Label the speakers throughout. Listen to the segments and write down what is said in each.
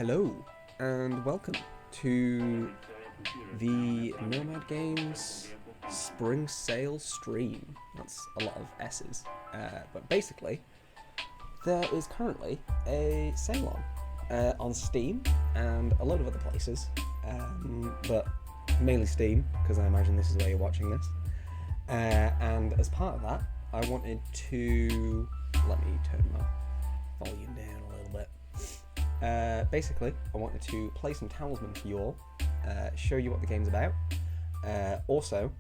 Speaker 1: Hello and welcome to the Nomad Games Spring Sale stream. That's a lot of S's. But basically, there is currently a sale on Steam and a load of other places. But mainly Steam, because I imagine this is where you're watching this. And as part of that, I wanted to... Let me turn my volume down a little bit. Basically, I wanted to play some Talisman for you all, show you what the game's about. Also,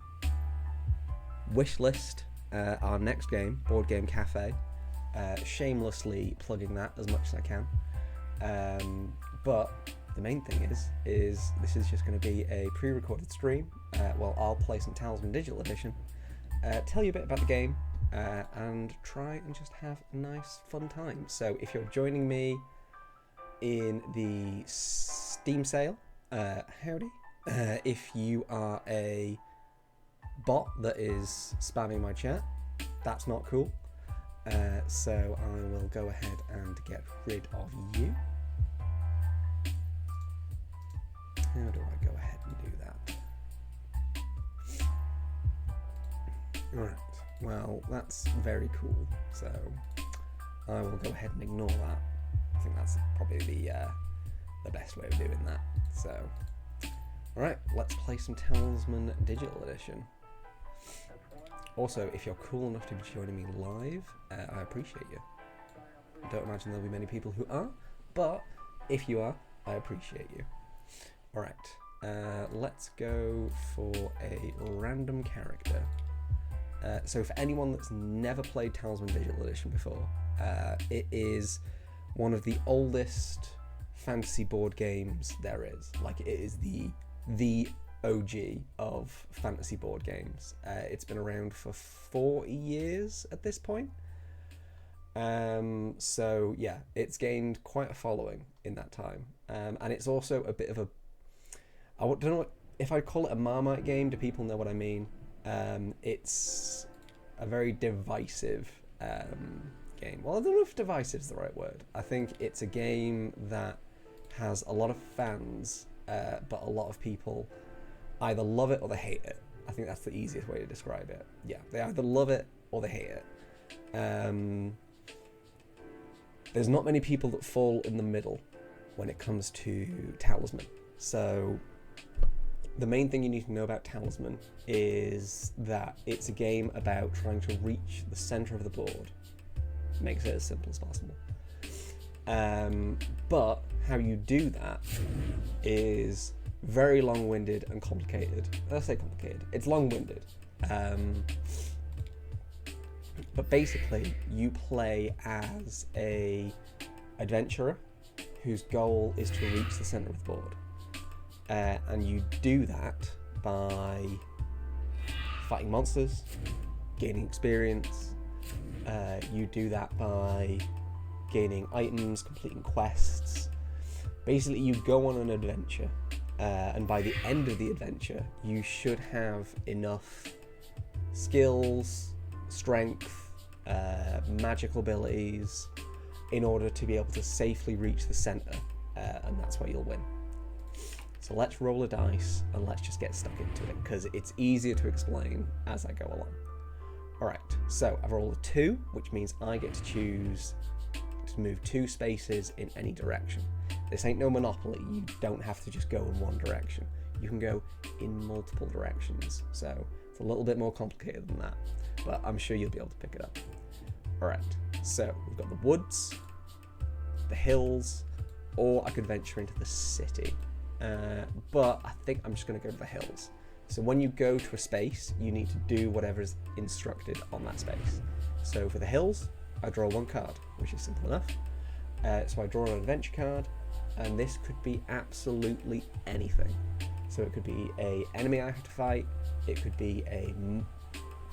Speaker 1: wishlist our next game, Board Game Cafe. Shamelessly plugging that as much as I can. But the main thing is this is just going to be a pre-recorded stream. Well, I'll play some Talisman Digital Edition, tell you a bit about the game, and try and just have a nice, fun time. So if you're joining me in the Steam sale, howdy. If you are a bot that is spamming my chat, that's not cool. So I will go ahead and get rid of you. How do I go ahead and do that? Right, well, that's very cool. So I will go ahead and ignore that. I think that's probably the best way of doing that. So, alright, let's play some Talisman Digital Edition. Also, if you're cool enough to be joining me live, I appreciate you. I don't imagine there'll be many people who are, but if you are, I appreciate you. Alright, let's go for a random character. So for anyone that's never played Talisman Digital Edition before, it is one of the oldest fantasy board games there is. Like, it is the OG of fantasy board games. It's been around for 40 years at this point. So yeah, it's gained quite a following in that time. And it's also a bit of a... I don't know if I'd call it a Marmite game. Do people know what I mean? It's a very divisive game. Well, I don't know if divisive is the right word. I think it's a game that has a lot of fans, but a lot of people either love it or they hate it. I think that's the easiest way to describe it. Yeah, they either love it or they hate it. There's not many people that fall in the middle when it comes to Talisman. So the main thing you need to know about Talisman is that it's a game about trying to reach the center of the board. Makes it as simple as possible. But how you do that is very long-winded and complicated. I say complicated. It's long-winded. But basically, you play as a adventurer whose goal is to reach the center of the board. And you do that by fighting monsters, gaining experience. You do that by gaining items, completing quests. Basically, you go on an adventure, and by the end of the adventure, you should have enough skills, strength, magical abilities in order to be able to safely reach the center, and that's where you'll win. So let's roll a dice and let's just get stuck into it, because it's easier to explain as I go along. Alright, so I've rolled a 2, which means I get to choose to move 2 spaces in any direction. This ain't no Monopoly. You don't have to just go in one direction. You can go in multiple directions. So it's a little bit more complicated than that, but I'm sure you'll be able to pick it up. Alright, so we've got the woods, the hills, or I could venture into the city. But I think I'm just going to go to the hills. So when you go to a space, you need to do whatever is instructed on that space. So for the hills, I draw 1 card, which is simple enough. So I draw an adventure card, and this could be absolutely anything. So it could be an enemy I have to fight, it could be I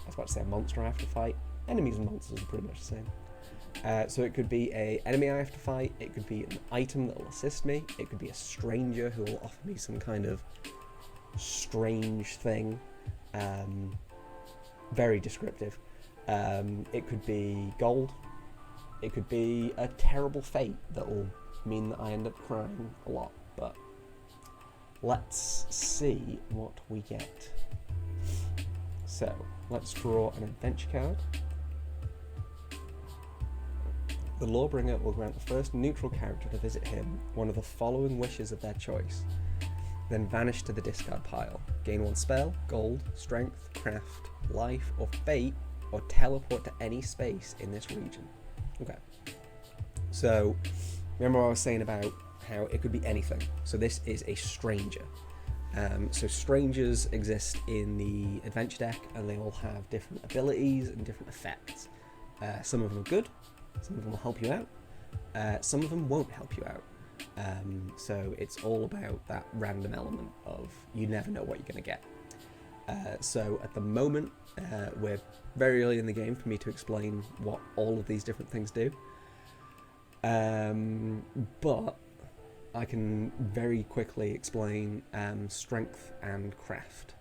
Speaker 1: was about to say a monster I have to fight. Enemies and monsters are pretty much the same. So it could be an enemy I have to fight, it could be an item that will assist me, it could be a stranger who will offer me some kind of strange thing. Very descriptive. It could be gold, it could be a terrible fate that will mean that I end up crying a lot, but let's see what we get. So, let's draw an adventure card. The Lawbringer will grant the first neutral character to visit him one of the following wishes of their choice, then vanish to the discard pile. Gain 1 spell, gold, strength, craft, life, or fate, or teleport to any space in this region. Okay. So, remember what I was saying about how it could be anything. So this is a stranger. So strangers exist in the adventure deck, and they all have different abilities and different effects. Some of them are good, some of them will help you out, some of them won't help you out. So it's all about that random element of you never know what you're going to get. So at the moment, we're very early in the game for me to explain what all of these different things do. But I can very quickly explain strength and craft.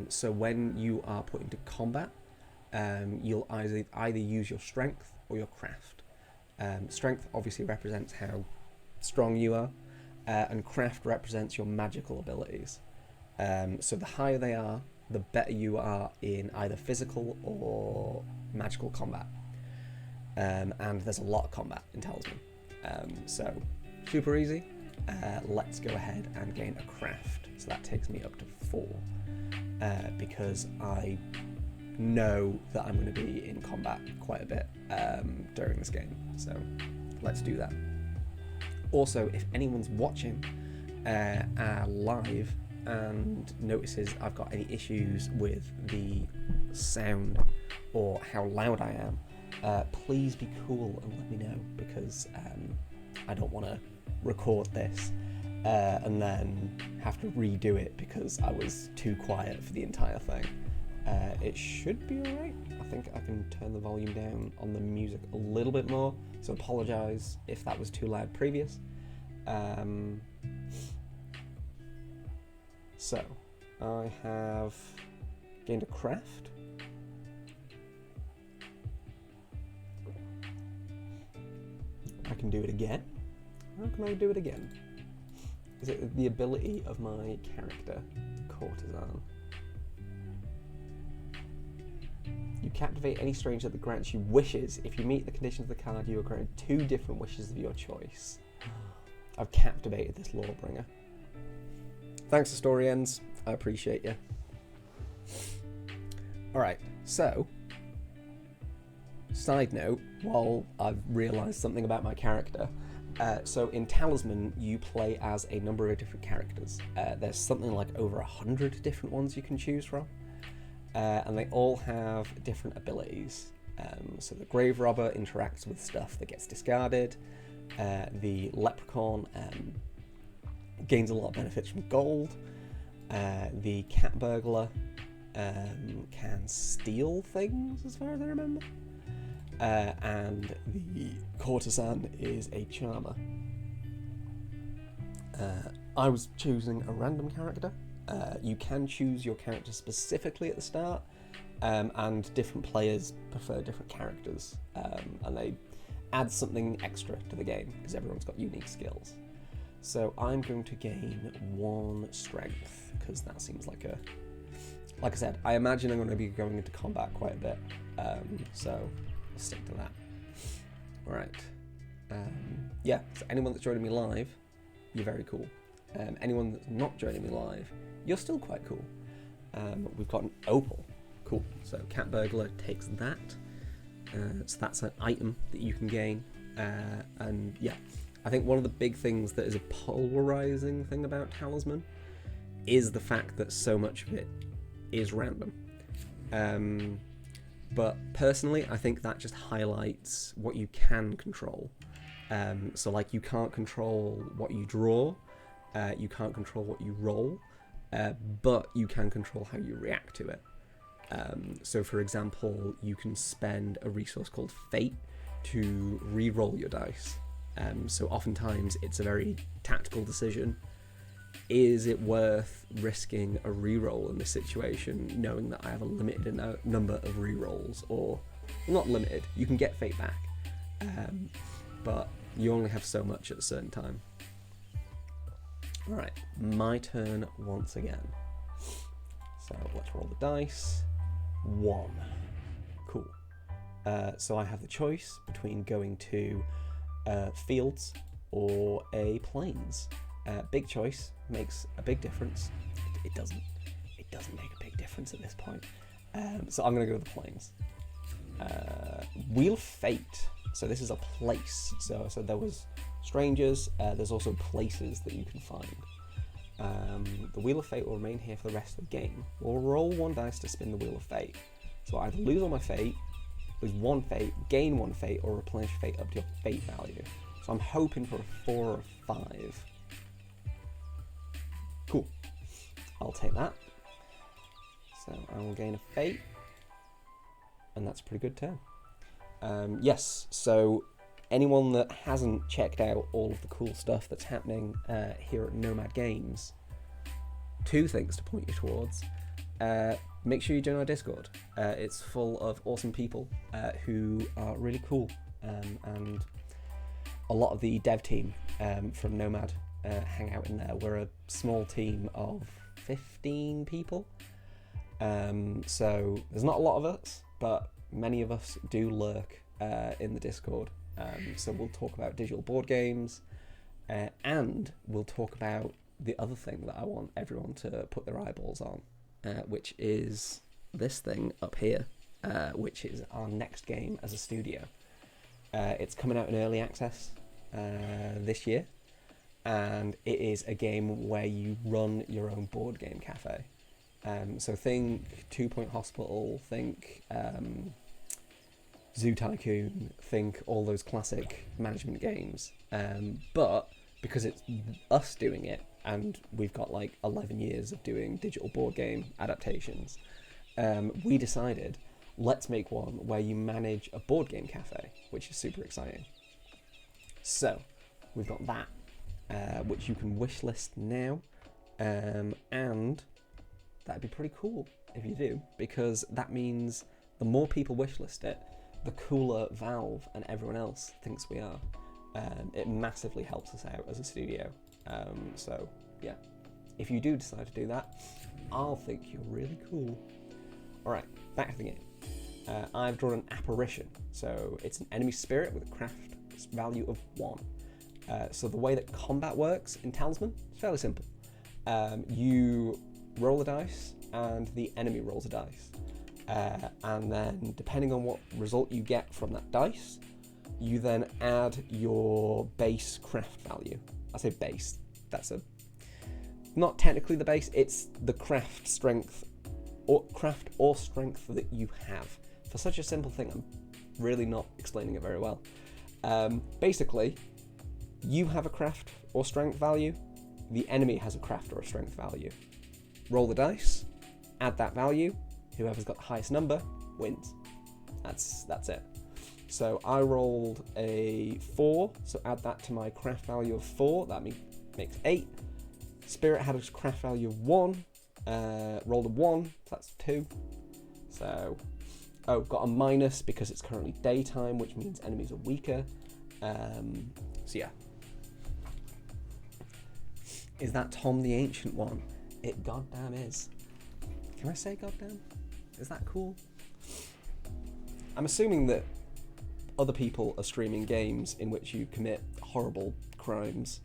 Speaker 1: So when you are put into combat, you'll either use your strength or your craft. Strength obviously represents how strong you are, and craft represents your magical abilities. So the higher they are, the better you are in either physical or magical combat. And there's a lot of combat in Talisman. So super easy. Let's go ahead and gain a craft. So that takes me up to 4, because I know that I'm going to be in combat quite a bit during this game. So let's do that. Also, if anyone's watching live and notices I've got any issues with the sound or how loud I am, please be cool and let me know, because I don't want to record this and then have to redo it because I was too quiet for the entire thing. It should be alright. I think I can turn the volume down on the music a little bit more, so apologise if that was too loud previous. So, I have gained a craft. I can do it again. How can I do it again? Is it the ability of my character, Courtesan? You captivate any stranger that grants you wishes. If you meet the conditions of the card, you are granted 2 different wishes of your choice. I've captivated this Lawbringer. Thanks for story ends. I appreciate you. Alright, so, side note, while I've realised something about my character, so in Talisman, you play as a number of different characters. There's something like over 100 different ones you can choose from, and they all have different abilities. So the Grave Robber interacts with stuff that gets discarded. The Leprechaun gains a lot of benefits from gold. The Cat Burglar can steal things, as far as I remember. And the Courtesan is a charmer. I was choosing a random character. You can choose your character specifically at the start, and different players prefer different characters, and they add something extra to the game because everyone's got unique skills. So I'm going to gain 1 strength because that seems like a... Like I said, I imagine I'm going to be going into combat quite a bit, so I'll stick to that. Alright. Yeah, so anyone that's joining me live, you're very cool. Anyone that's not joining me live, you're still quite cool. We've got an opal. Cool. So Cat Burglar takes that. So that's an item that you can gain. And yeah, I think one of the big things that is a polarizing thing about Talisman is the fact that so much of it is random. But personally, I think that just highlights what you can control. So like, you can't control what you draw, you can't control what you roll, but you can control how you react to it. So for example, you can spend a resource called Fate to re-roll your dice. So oftentimes it's a very tactical decision. Is it worth risking a re-roll in this situation, knowing that I have a limited number of re-rolls? Or, not limited, you can get Fate back. But You only have so much at a certain time. Alright, my turn once again. So let's roll the dice. 1. Cool. So I have the choice between going to fields or a plains. Big choice, makes a big difference. It doesn't make a big difference at this point. So I'm going to go to the plains. Wheel of Fate. So this is a place. So there was strangers. There's also places that you can find. The Wheel of Fate will remain here for the rest of the game. We'll roll 1 dice to spin the Wheel of Fate. So either lose all my fate, lose 1 fate, gain 1 fate, or replenish fate up to your fate value. So I'm hoping for a 4 or a 5. Cool. I'll take that. So I will gain a fate. And that's a pretty good turn. Yes, so anyone that hasn't checked out all of the cool stuff that's happening here at Nomad Games, 2 things to point you towards. Make sure you join our Discord. It's full of awesome people who are really cool, and a lot of the dev team from Nomad hang out in there. We're a small team of 15 people, so there's not a lot of us, but many of us do lurk in the Discord. So we'll talk about digital board games, and we'll talk about the other thing that I want everyone to put their eyeballs on, which is this thing up here, which is our next game as a studio. It's coming out in early access this year, and it is a game where you run your own board game cafe. So think 2 Point Hospital, think Zoo Tycoon, think all those classic management games. But because it's us doing it, and we've got like 11 years of doing digital board game adaptations, we decided, let's make one where you manage a board game cafe, which is super exciting. So we've got that, which you can wishlist now, and that'd be pretty cool if you do, because that means the more people wishlist it, the cooler Valve and everyone else thinks we are. It massively helps us out as a studio. So yeah, if you do decide to do that, I'll think you're really cool. Alright, back to the game. I've drawn an apparition. So it's an enemy spirit with a craft value of 1. So the way that combat works in Talisman is fairly simple. You roll a dice and the enemy rolls a dice. And then depending on what result you get from that dice, you then add your base craft value. I say base, that's not technically the base, it's the craft strength or strength that you have. For such a simple thing, I'm really not explaining it very well. Basically, you have a craft or strength value, the enemy has a craft or a strength value. Roll the dice, add that value, whoever's got the highest number wins. That's it. So I rolled a 4, so add that to my craft value of 4, that makes 8. Spirit had a craft value of 1, rolled a 1, so that's 2. So, got a minus because it's currently daytime, which means enemies are weaker. So yeah. Is that Tom the Ancient one? It goddamn is. Can I say goddamn? Is that cool? I'm assuming that other people are streaming games in which you commit horrible crimes.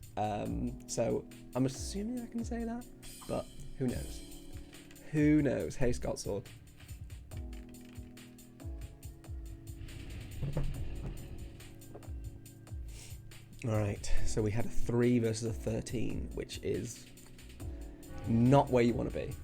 Speaker 1: So I'm assuming I can say that, but who knows? Who knows? Hey, Scott Sword. Alright, so we had a 3 versus a 13, which is not where you want to be.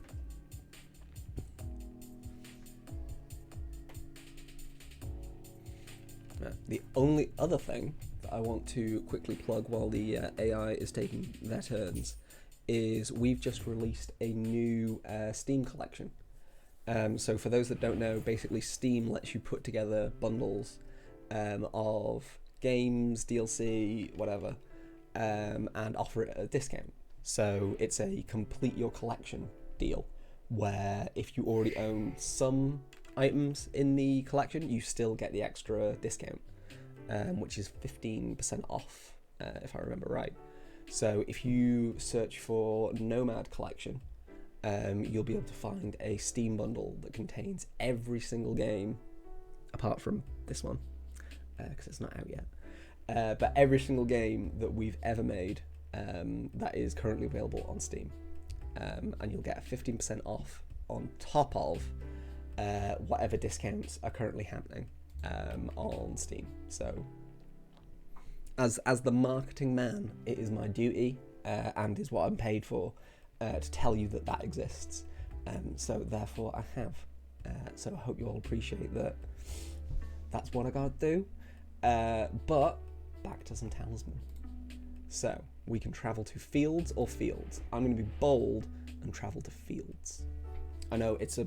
Speaker 1: The only other thing that I want to quickly plug while the AI is taking their turns is we've just released a new Steam collection. So for those that don't know, basically Steam lets you put together bundles of games, DLC, whatever, and offer it at a discount. So it's a complete your collection deal, where if you already own some items in the collection, you still get the extra discount. which is 15% off, if I remember right. So if you search for Nomad Collection, you'll be able to find a Steam bundle that contains every single game, apart from this one, because it's not out yet. But every single game that we've ever made that is currently available on Steam. And you'll get 15% off on top of whatever discounts are currently happening on Steam. So as the marketing man, it is my duty and is what I'm paid for to tell you that that exists. So therefore I have. So I hope you all appreciate that. That's what I gotta do. But back to some Talisman. So we can travel to fields or fields. I'm going to be bold and travel to fields. I know it's a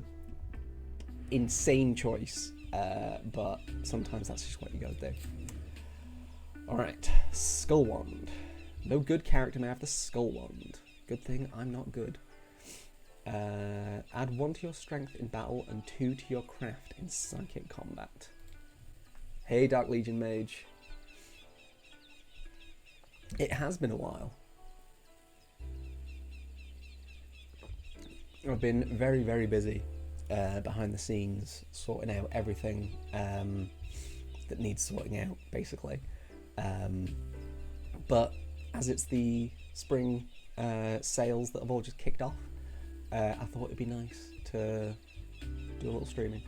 Speaker 1: insane choice, but sometimes that's just what you gotta do. Alright, Skull Wand. No good character may have the Skull Wand. Good thing I'm not good. Add 1 to your strength in battle and 2 to your craft in psychic combat. Hey Dark Legion Mage. It has been a while. I've been very, very busy behind the scenes, sorting out everything that needs sorting out, basically. But as it's the spring sales that have all just kicked off, I thought it'd be nice to do a little streaming.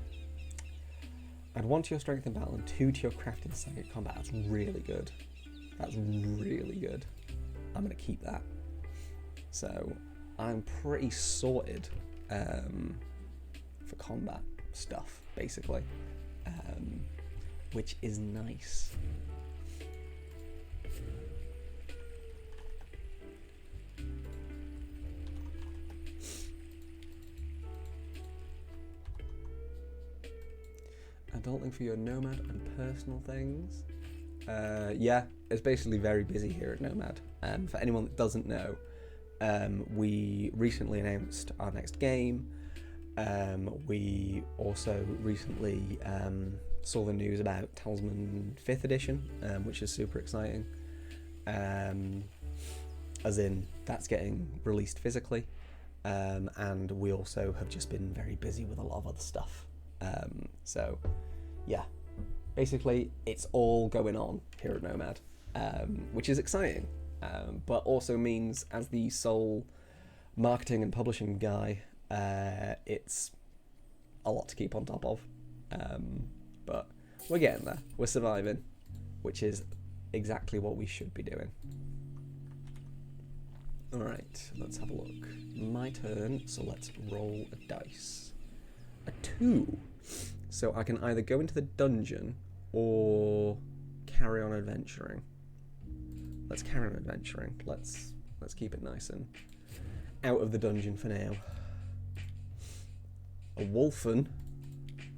Speaker 1: Add 1 to your strength in battle and 2 to your craft in psychic combat. That's really good. That's really good. I'm going to keep that. So I'm pretty sorted for combat stuff, basically, which is nice. Adulting for your Nomad and personal things. Yeah, it's basically very busy here at Nomad. For anyone that doesn't know, we recently announced our next game. We also recently saw the news about Talisman 5th edition, which is super exciting. As in, that's getting released physically. And we also have just been very busy with a lot of other stuff. So, yeah. Basically, it's all going on here at Nomad, which is exciting, but also means as the sole marketing and publishing guy, it's a lot to keep on top of. But we're getting there. We're surviving, which is exactly what we should be doing. All right, let's have a look. My turn, so let's roll a dice. A 2. So I can either go into the dungeon or carry on adventuring. Let's carry on adventuring. Let's keep it nice and out of the dungeon for now. A Wolfen.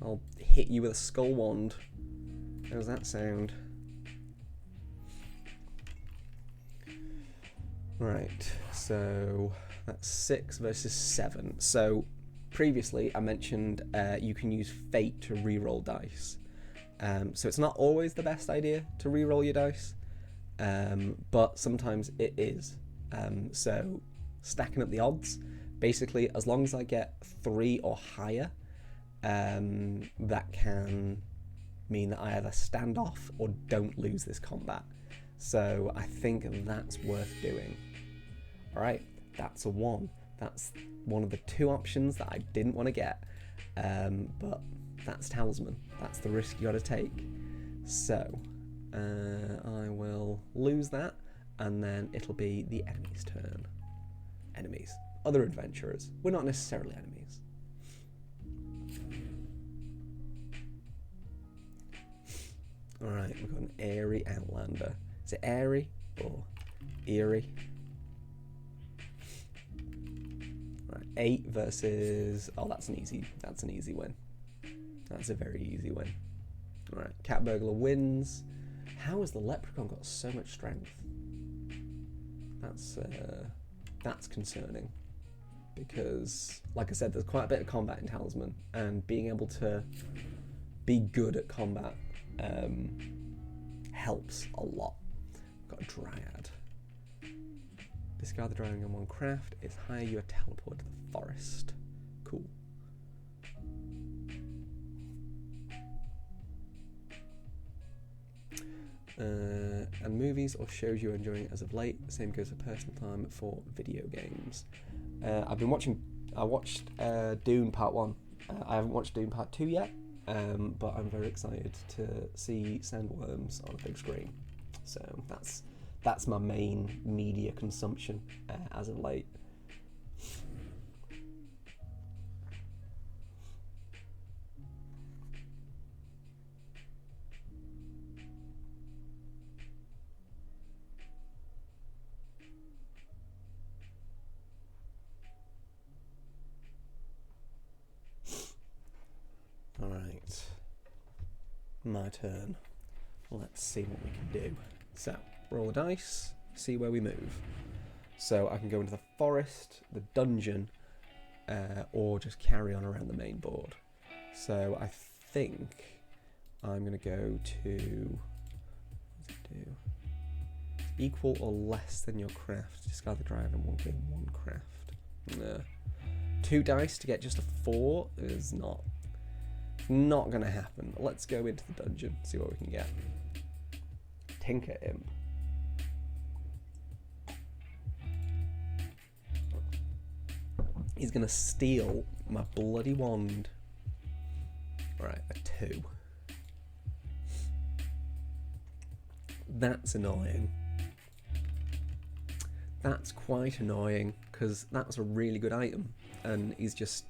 Speaker 1: I'll hit you with a Skull Wand. How does that sound? Right, so that's 6 versus 7. So previously I mentioned you can use fate to reroll dice. So it's not always the best idea to re-roll your dice, but sometimes it is. So stacking up the odds, basically as long as I get 3 or higher, that can mean that I either stand off or don't lose this combat. So I think that's worth doing. Alright, that's a 1. That's one of the 2 options that I didn't want to get, but that's Talisman. That's the risk you got to take. So I will lose that, and then it'll be the enemy's turn. Enemies, other adventurers. We're not necessarily enemies. All right, we've got an airy outlander. Is it airy or eerie? Right, 8 versus. Oh, that's an easy win. That's a very easy win. Alright, Cat Burglar wins. How has the Leprechaun got so much strength? That's concerning. Because, like I said, there's quite a bit of combat in Talisman, and being able to be good at combat helps a lot. Got a Dryad. Discard the Dryad on one craft. It's higher, you are teleported to the forest. Cool. And movies or shows you're enjoying as of late. Same goes for personal time for video games. I watched Dune Part 1. I haven't watched Dune Part 2 yet, but I'm very excited to see Sandworms on a big screen. So that's my main media consumption as of late. Alright, my turn. Let's see what we can do. So, roll the dice, see where we move. So I can go into the forest, the dungeon, or just carry on around the main board. So I think I'm going to go to... what does it do? Equal or less than your craft. Discard the Dryad and gain one craft. No. 2 dice to get just a 4 is not going to happen. Let's go into the dungeon, see what we can get. Tinker Imp. He's going to steal my bloody wand. Right, a 2. That's annoying. That's quite annoying, because that's a really good item, and he's just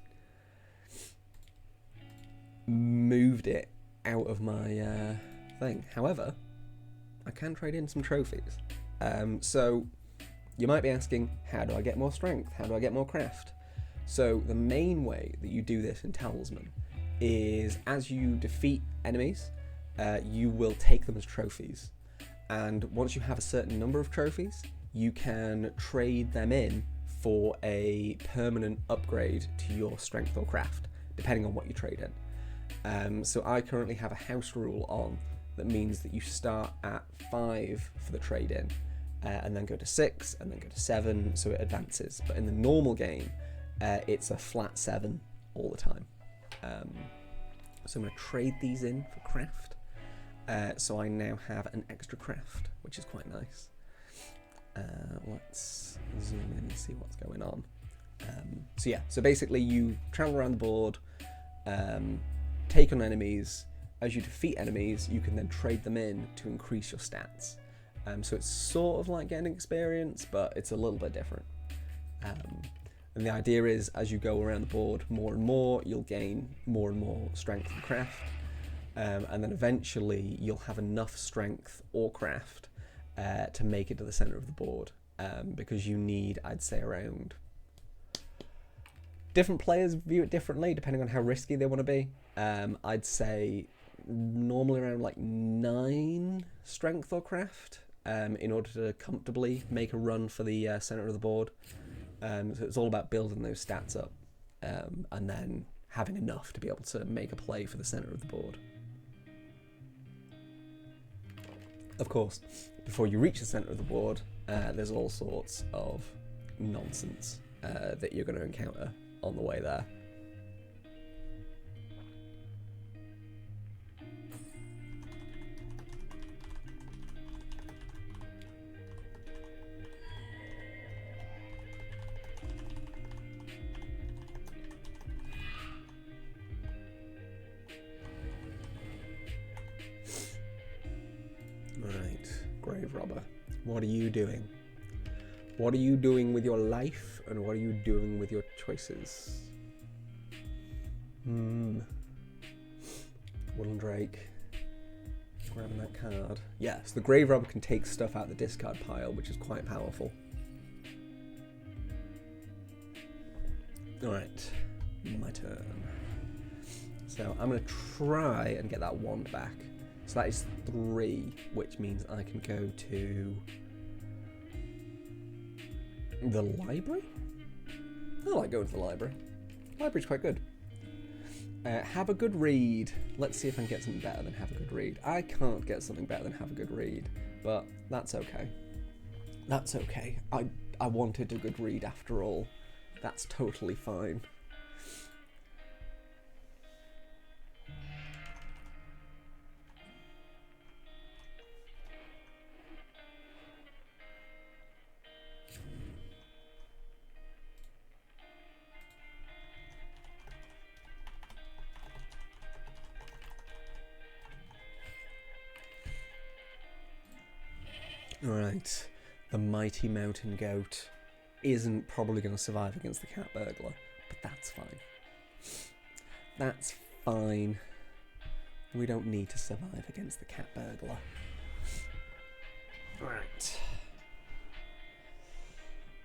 Speaker 1: moved it out of my thing. However, I can trade in some trophies. So you might be asking, how do I get more strength? How do I get more craft? So the main way that you do this in Talisman is as you defeat enemies, you will take them as trophies. And once you have a certain number of trophies, you can trade them in for a permanent upgrade to your strength or craft, depending on what you trade in. So I currently have a house rule on that means that you start at 5 for the trade-in, and then go to 6, and then go to 7, so it advances. But in the normal game, it's a flat 7 all the time. So I'm going to trade these in for craft. So I now have an extra craft, which is quite nice. Let's zoom in and see what's going on. So yeah, so basically you travel around the board, take on enemies. As you defeat enemies, you can then trade them in to increase your stats. So it's sort of like getting experience, but it's a little bit different. And the idea is, as you go around the board more and more, you'll gain more and more strength and craft. And then eventually you'll have enough strength or craft to make it to the center of the board, because you need, I'd say, around... Different players view it differently depending on how risky they want to be. I'd say normally around like 9 strength or craft in order to comfortably make a run for the center of the board. So it's all about building those stats up, and then having enough to be able to make a play for the center of the board. Of course, before you reach the center of the board, there's all sorts of nonsense that you're going to encounter on the way there. Right, Grave Robber, what are you doing? What are you doing with your life, and what are you doing with your choices? Woodland Drake. Grabbing that card. Yes, the Grave Robber can take stuff out of the discard pile, which is quite powerful. Alright, my turn. So I'm going to try and get that wand back. So that is 3, which means I can go to... the library? I like going to the library. Library's quite good. Have a good read. Let's see if I can get something better than have a good read. I can't get something better than have a good read, but that's okay. That's okay. I wanted a good read after all. That's totally fine. Right, the mighty mountain goat isn't probably going to survive against the cat burglar, but that's fine. That's fine. We don't need to survive against the cat burglar. Right.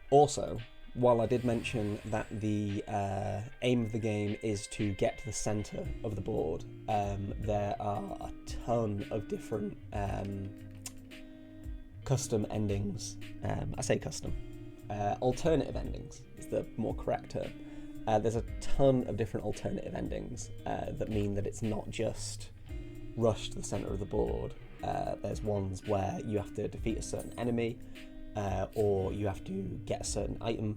Speaker 1: Also, while I did mention that the aim of the game is to get to the centre of the board, there are a ton of different custom endings. I say custom. Alternative endings is the more correct term. There's a ton of different alternative endings that mean that it's not just rush to the centre of the board. There's ones where you have to defeat a certain enemy, or you have to get a certain item,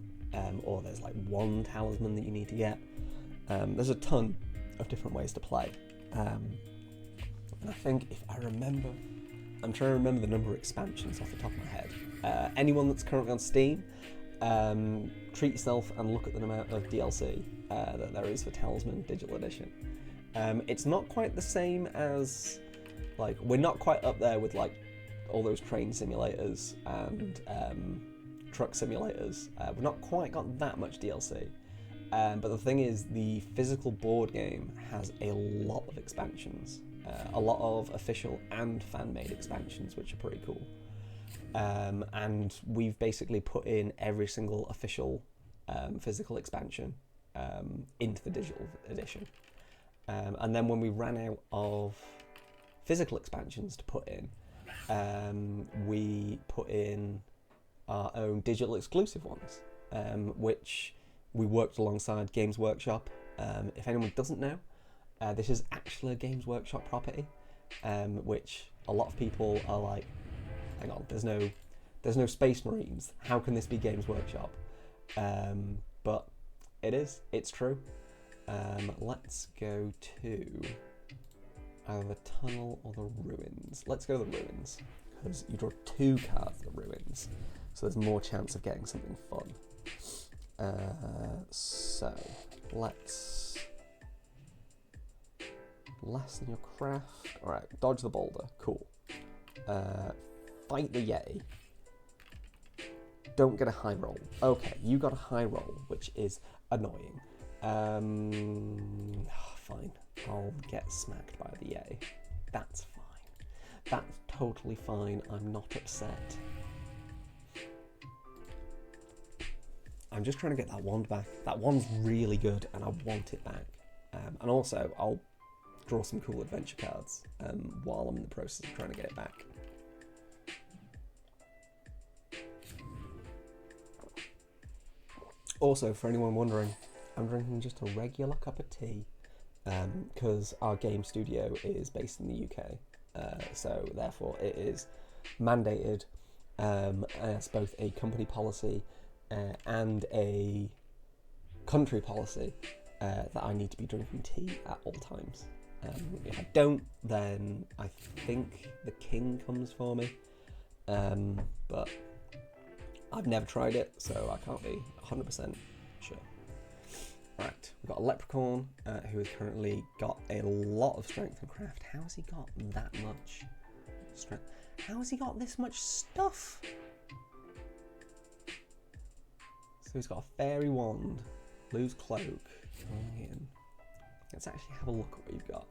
Speaker 1: or there's like one talisman that you need to get. There's a ton of different ways to play. And I think if I remember, I'm trying to remember the number of expansions off the top of my head. Anyone that's currently on Steam, treat yourself and look at the amount of DLC that there is for Talisman Digital Edition. It's not quite the same as, like, we're not quite up there with like all those train simulators and truck simulators. We've not quite got that much DLC. But the thing is, the physical board game has a lot of expansions. A lot of official and fan-made expansions, which are pretty cool. And we've basically put in every single official physical expansion into the digital edition. And then when we ran out of physical expansions to put in, we put in our own digital exclusive ones, which we worked alongside Games Workshop. If anyone doesn't know, this is actually a Games Workshop property, which a lot of people are like, hang on, there's no Space Marines, how can this be Games Workshop? But it is, it's true. Let's go to either the tunnel or the ruins. Let's go to the ruins, because you draw 2 cards of the ruins, so there's more chance of getting something fun. So let's lessen your craft. Alright, dodge the boulder, cool. Fight the Yeti. Don't get a high roll. Okay, you got a high roll, which is annoying. Fine, I'll get smacked by the Yeti. That's fine. That's totally fine, I'm not upset. I'm just trying to get that wand back. That wand's really good and I want it back. And also, I'll draw some cool adventure cards while I'm in the process of trying to get it back. Also, for anyone wondering, I'm drinking just a regular cup of tea because our game studio is based in the UK, so therefore it is mandated as both a company policy and a country policy that I need to be drinking tea at all times. If I don't, then I think the king comes for me, but I've never tried it, so I can't be 100% sure. Right, we've got a leprechaun who has currently got a lot of strength and craft. How has he got that much strength? How has he got this much stuff? So he's got a fairy wand, lose cloak. Let's actually have a look at what you've got.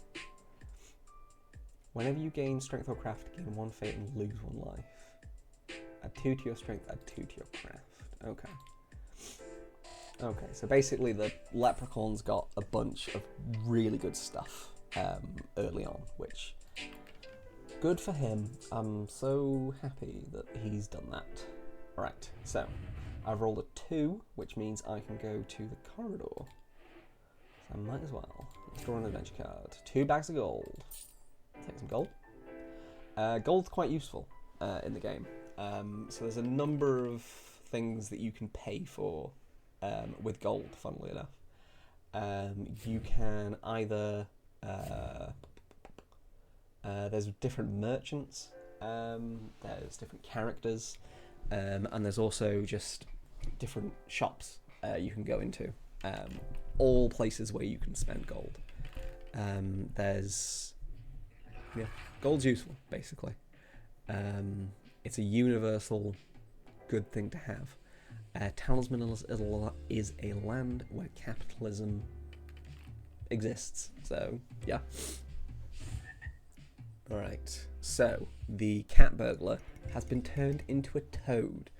Speaker 1: Whenever you gain strength or craft, gain 1 fate and lose 1 life. Add 2 to your strength, add 2 to your craft. Okay. Okay, so basically the leprechaun's got a bunch of really good stuff early on, which, good for him. I'm so happy that he's done that. Right, so I've rolled a 2, which means I can go to the corridor. I might as well. Let's draw an adventure card. 2 bags of gold. Take some gold. Gold's quite useful in the game. So there's a number of things that you can pay for with gold, funnily enough. You can either... there's different merchants, there's different characters, and there's also just different shops you can go into. All places where you can spend gold. Gold's useful, basically. It's a universal good thing to have. Talisman is a land where capitalism exists, so yeah. Alright, so the cat burglar has been turned into a toad.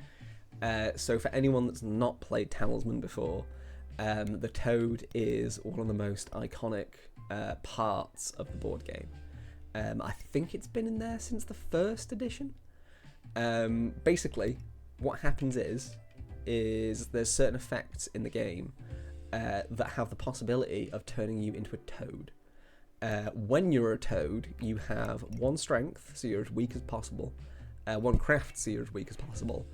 Speaker 1: So for anyone that's not played Talisman before, the toad is one of the most iconic parts of the board game. I think it's been in there since the first edition. Basically, what happens is there's certain effects in the game that have the possibility of turning you into a toad. When you're a toad, you have 1 strength, so you're as weak as possible, 1 craft, so you're as weak as possible.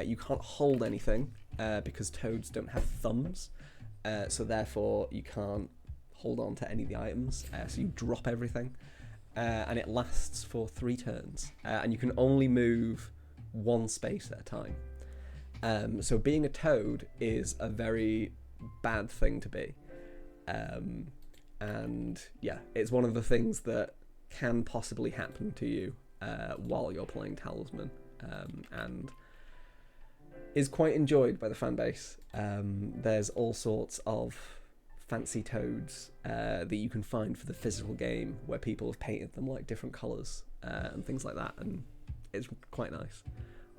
Speaker 1: You can't hold anything because toads don't have thumbs, so therefore you can't hold on to any of the items, so you drop everything, and it lasts for 3 turns, and you can only move 1 space at a time. So being a toad is a very bad thing to be. And yeah, it's one of the things that can possibly happen to you while you're playing Talisman, and is quite enjoyed by the fan base. There's all sorts of fancy toads that you can find for the physical game, where people have painted them like different colours and things like that, and it's quite nice.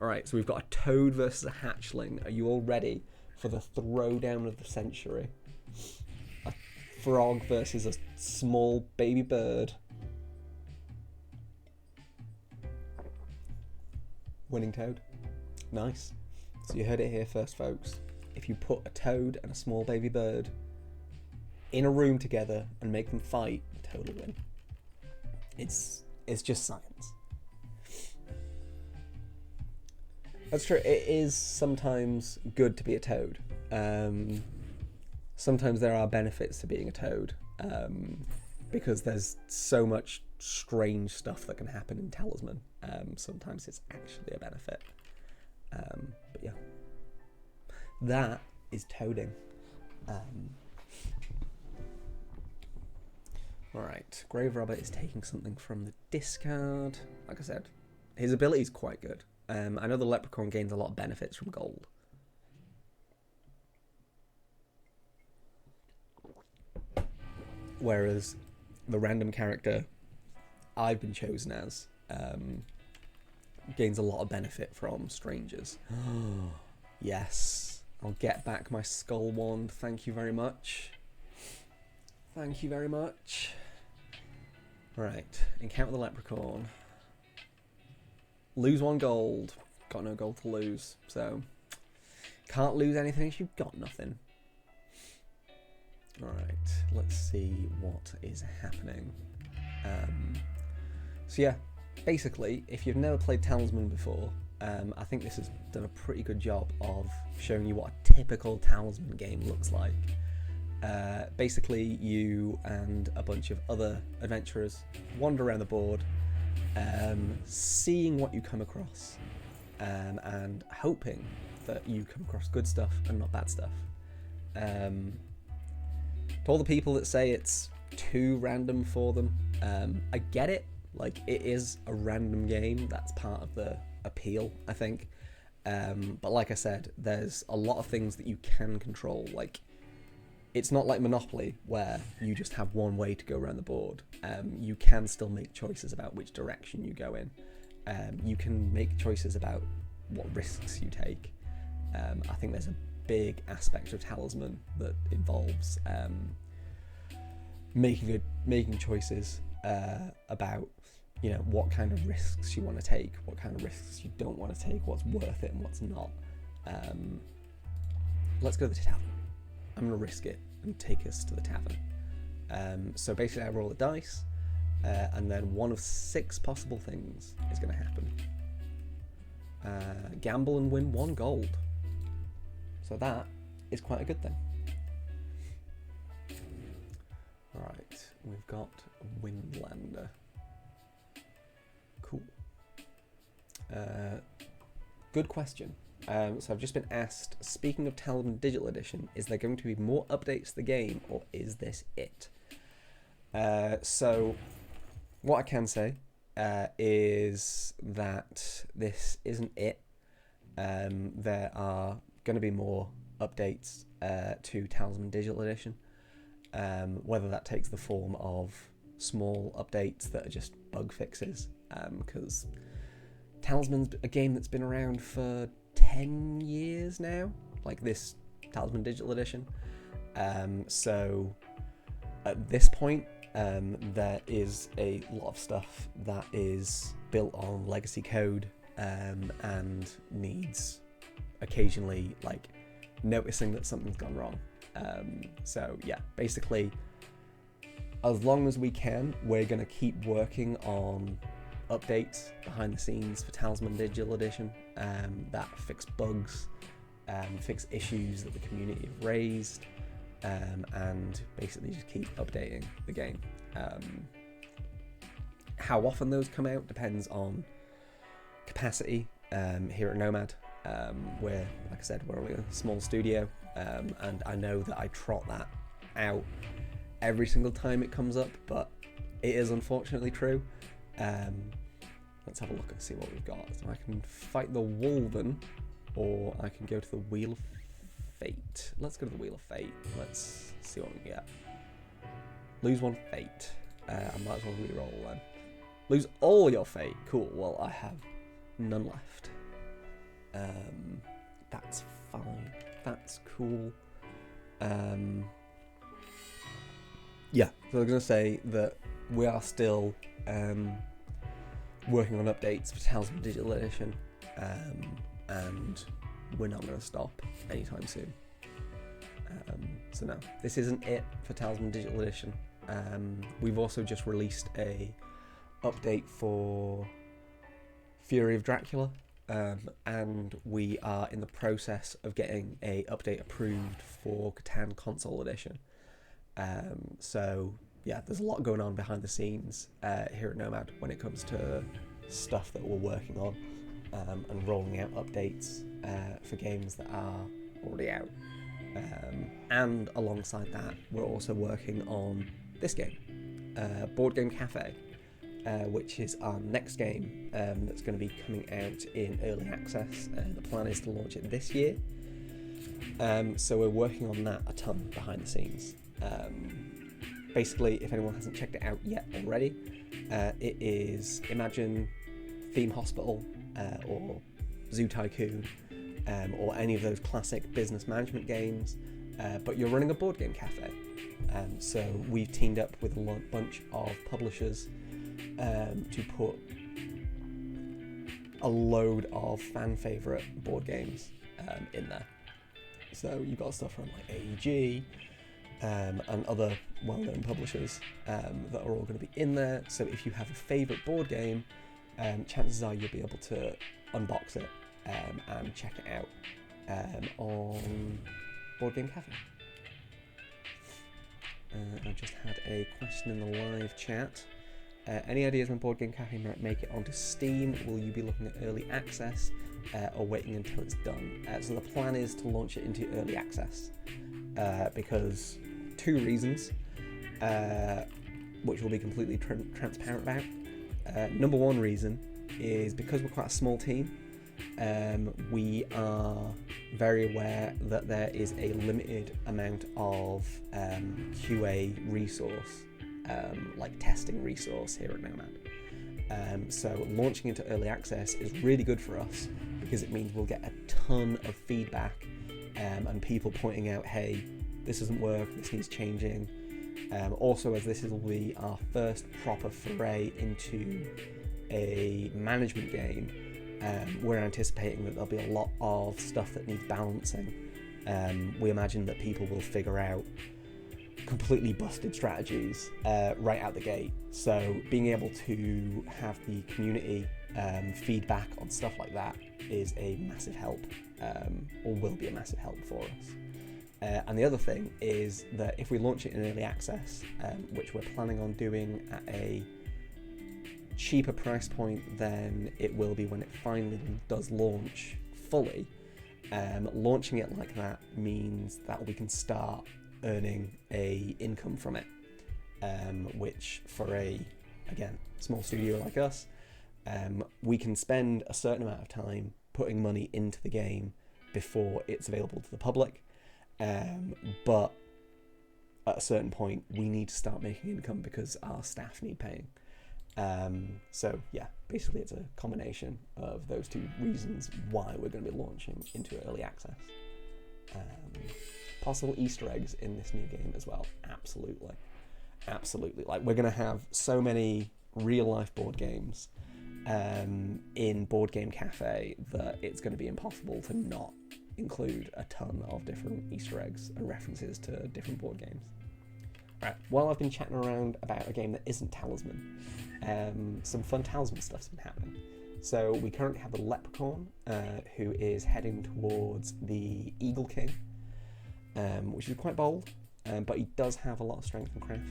Speaker 1: Alright, so we've got a toad versus a hatchling. Are you all ready for the throwdown of the century? Frog versus a small baby bird. Winning toad. Nice. So you heard it here first, folks. If you put a toad and a small baby bird in a room together and make them fight, the toad will win. It's just science. That's true. It is sometimes good to be a toad. Sometimes there are benefits to being a toad, because there's so much strange stuff that can happen in Talisman. Sometimes it's actually a benefit. But yeah, that is toading. Alright, Grave Robber is taking something from the discard. Like I said, his ability is quite good. I know the Leprechaun gains a lot of benefits from gold. Whereas the random character I've been chosen as gains a lot of benefit from strangers. Yes, I'll get back my skull wand. Thank you very much. Thank you very much. Right, encounter the leprechaun. Lose 1 gold. Got no gold to lose, so can't lose anything if you've got nothing. Alright, let's see what is happening. So yeah, basically, if you've never played Talisman before, I think this has done a pretty good job of showing you what a typical Talisman game looks like. Basically, you and a bunch of other adventurers wander around the board, seeing what you come across, and hoping that you come across good stuff and not bad stuff. To all the people that say it's too random for them, I get it. Like, it is a random game. That's part of the appeal, I think. But like I said, there's a lot of things that you can control. Like, it's not like Monopoly where you just have one way to go around the board. You can still make choices about which direction you go in. You can make choices about what risks you take. I think there's a big aspect of Talisman that involves making choices about, you know, what kind of risks you want to take, what kind of risks you don't want to take, what's worth it and what's not. Let's go to the tavern. I'm going to risk it and take us to the tavern. So basically I roll a dice, and then one of 6 possible things is going to happen. Gamble and win 1 gold. So that is quite a good thing. Right, we've got Windlander. Cool. Good question. So I've just been asked, speaking of Talisman Digital Edition, is there going to be more updates to the game, or is this it? So what I can say is that this isn't it. There are going to be more updates to Talisman Digital Edition, whether that takes the form of small updates that are just bug fixes, because Talisman's a game that's been around for 10 years now, like this Talisman Digital Edition. So at this point, there is a lot of stuff that is built on legacy code, and needs occasionally like noticing that something's gone wrong. So yeah, basically, as long as we can, we're going to keep working on updates behind the scenes for Talisman Digital Edition that fix bugs, fix issues that the community have raised, and basically just keep updating the game. How often those come out depends on capacity. Here at Nomad, we're, like I said, we're only a small studio, and I know that I trot that out every single time it comes up, but it is unfortunately true. Let's have a look and see what we've got. So I can fight the Wolven, or I can go to the Wheel of Fate. Let's go to the Wheel of Fate. Let's see what we can get. Lose 1 fate. I might as well re-roll then. Lose all your fate. Cool. Well, I have none left. That's fine. That's cool. Yeah, so I was going to say that we are still working on updates for Talisman Digital Edition, and we're not going to stop anytime soon. So no, this isn't it for Talisman Digital Edition. We've also just released a update for Fury of Dracula, and we are in the process of getting a update approved for Catan Console Edition. So yeah, there's a lot going on behind the scenes here at Nomad when it comes to stuff that we're working on, and rolling out updates for games that are already out. And alongside that, we're also working on this game, Board Game Cafe, which is our next game that's going to be coming out in early access. The plan is to launch it this year. So we're working on that a ton behind the scenes. Basically, if anyone hasn't checked it out yet already, it is, imagine Theme Hospital or Zoo Tycoon, or any of those classic business management games, but you're running a board game cafe. So we've teamed up with a bunch of publishers to put a load of fan favourite board games in there. So you've got stuff from like AEG, and other well-known publishers that are all going to be in there. So if you have a favourite board game, chances are you'll be able to unbox it and check it out on Board Game Cafe. I just had a question in the live chat. Any ideas when Board Game Cafe might make it onto Steam? Will you be looking at early access or waiting until it's done? So the plan is to launch it into early access because 2 reasons, which we'll be completely transparent about. Number 1 reason is because we're quite a small team, we are very aware that there is a limited amount of QA resource, like testing resource here at Nomad. So launching into early access is really good for us because it means we'll get a ton of feedback and people pointing out, hey, this doesn't work, this needs changing. Also, as this will be our first proper foray into a management game, we're anticipating that there'll be a lot of stuff that needs balancing. We imagine that people will figure out completely busted strategies right out the gate. So being able to have the community feedback on stuff like that is a massive help, or will be a massive help for us. And the other thing is that if we launch it in early access, which we're planning on doing at a cheaper price point than it will be when it finally does launch fully, launching it like that means that we can start earning a income from it, which for a, again, small studio like us, we can spend a certain amount of time putting money into the game before it's available to the public, but at a certain point we need to start making income because our staff need paying. So yeah, basically it's a combination of those two reasons why we're going to be launching into early access. Possible Easter eggs in this new game as well. Absolutely. Like, we're going to have so many real life board games in Board Game Cafe that it's going to be impossible to not include a ton of different Easter eggs and references to different board games. Right, while I've been chatting around about a game that isn't Talisman, some fun Talisman stuff's been happening. So we currently have the Leprechaun, who is heading towards the Eagle King, which is quite bold, but he does have a lot of strength and craft,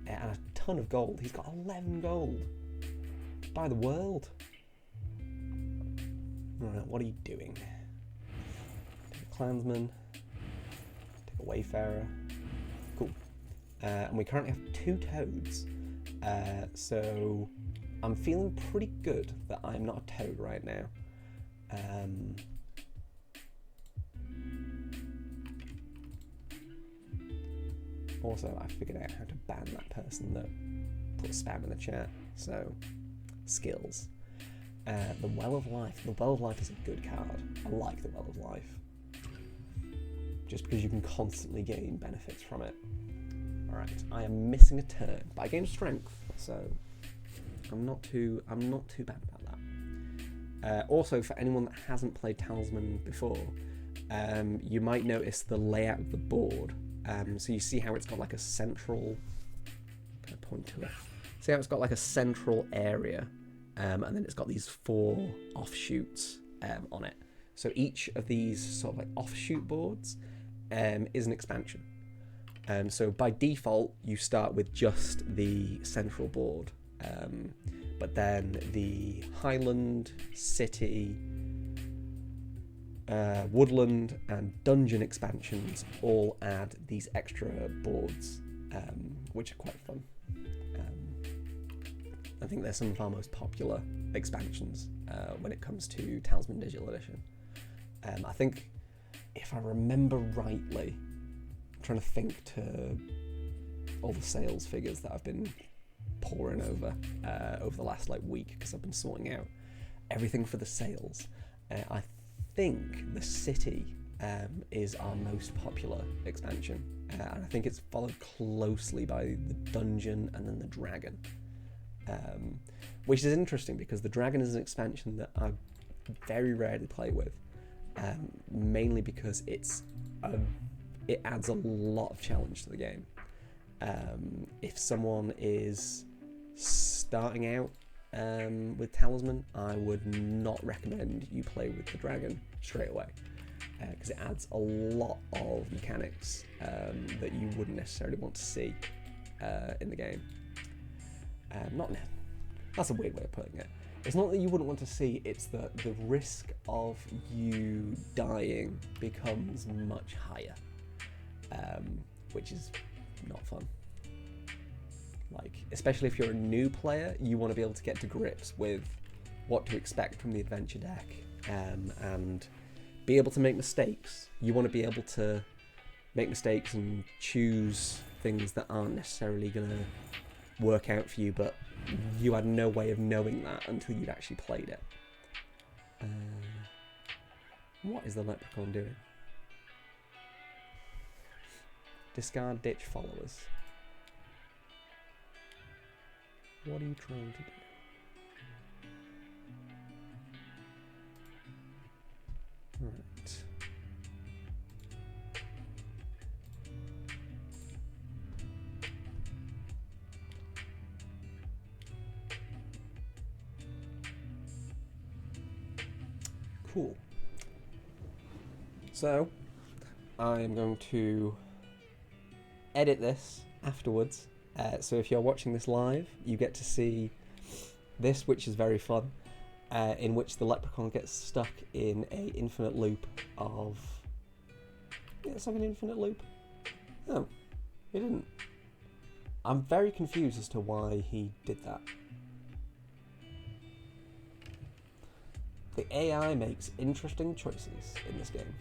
Speaker 1: and a ton of gold. He's got 11 gold. By the world. Right, what are you doing? Take a Clansman, take a Wayfarer. Cool. And we currently have 2 Toads, so I'm feeling pretty good that I'm not a Toad right now. Also, I figured out how to ban that person that put spam in the chat, so skills. The Well of Life. The Well of Life is a good card. I like the Well of Life, just because you can constantly gain benefits from it. Alright, I am missing a turn, but I gained strength, so I'm not too bad about that. Also, for anyone that hasn't played Talisman before, you might notice the layout of the board. So you see how it's got like a central, can I point to it? See how it's got like a central area, and then it's got these 4 offshoots on it. So each of these sort of like offshoot boards is an expansion. So by default, you start with just the central board, but then the Highland, City, Woodland and Dungeon expansions all add these extra boards, which are quite fun. I think they're some of our most popular expansions when it comes to Talisman Digital Edition. I think, if I remember rightly, I'm trying to think to all the sales figures that I've been poring over the last week, because I've been sorting out everything for the sales. I think the City is our most popular expansion, and I think it's followed closely by the Dungeon and then the Dragon, which is interesting because the Dragon is an expansion that I very rarely play with, mainly because it adds a lot of challenge to the game. If someone is starting out with Talisman, I would not recommend you play with the Dragon straight away, because it adds a lot of mechanics that you wouldn't necessarily want to see in the game. That's a weird way of putting it. It's not that you wouldn't want to see, it's that the risk of you dying becomes much higher, which is not fun. Especially if you're a new player, you want to be able to get to grips with what to expect from the adventure deck, and be able to make mistakes. You want to be able to make mistakes and choose things that aren't necessarily going to work out for you, but you had no way of knowing that until you'd actually played it. What is the Leprechaun doing? Discard ditch followers. What are you trying to do? Right. Cool. So, I am going to edit this afterwards. So if you're watching this live, you get to see this, which is very fun, in which the leprechaun gets stuck in a infinite loop of... Yeah, it's like an infinite loop. No, he didn't. I'm very confused as to why he did that. The AI makes interesting choices in this game.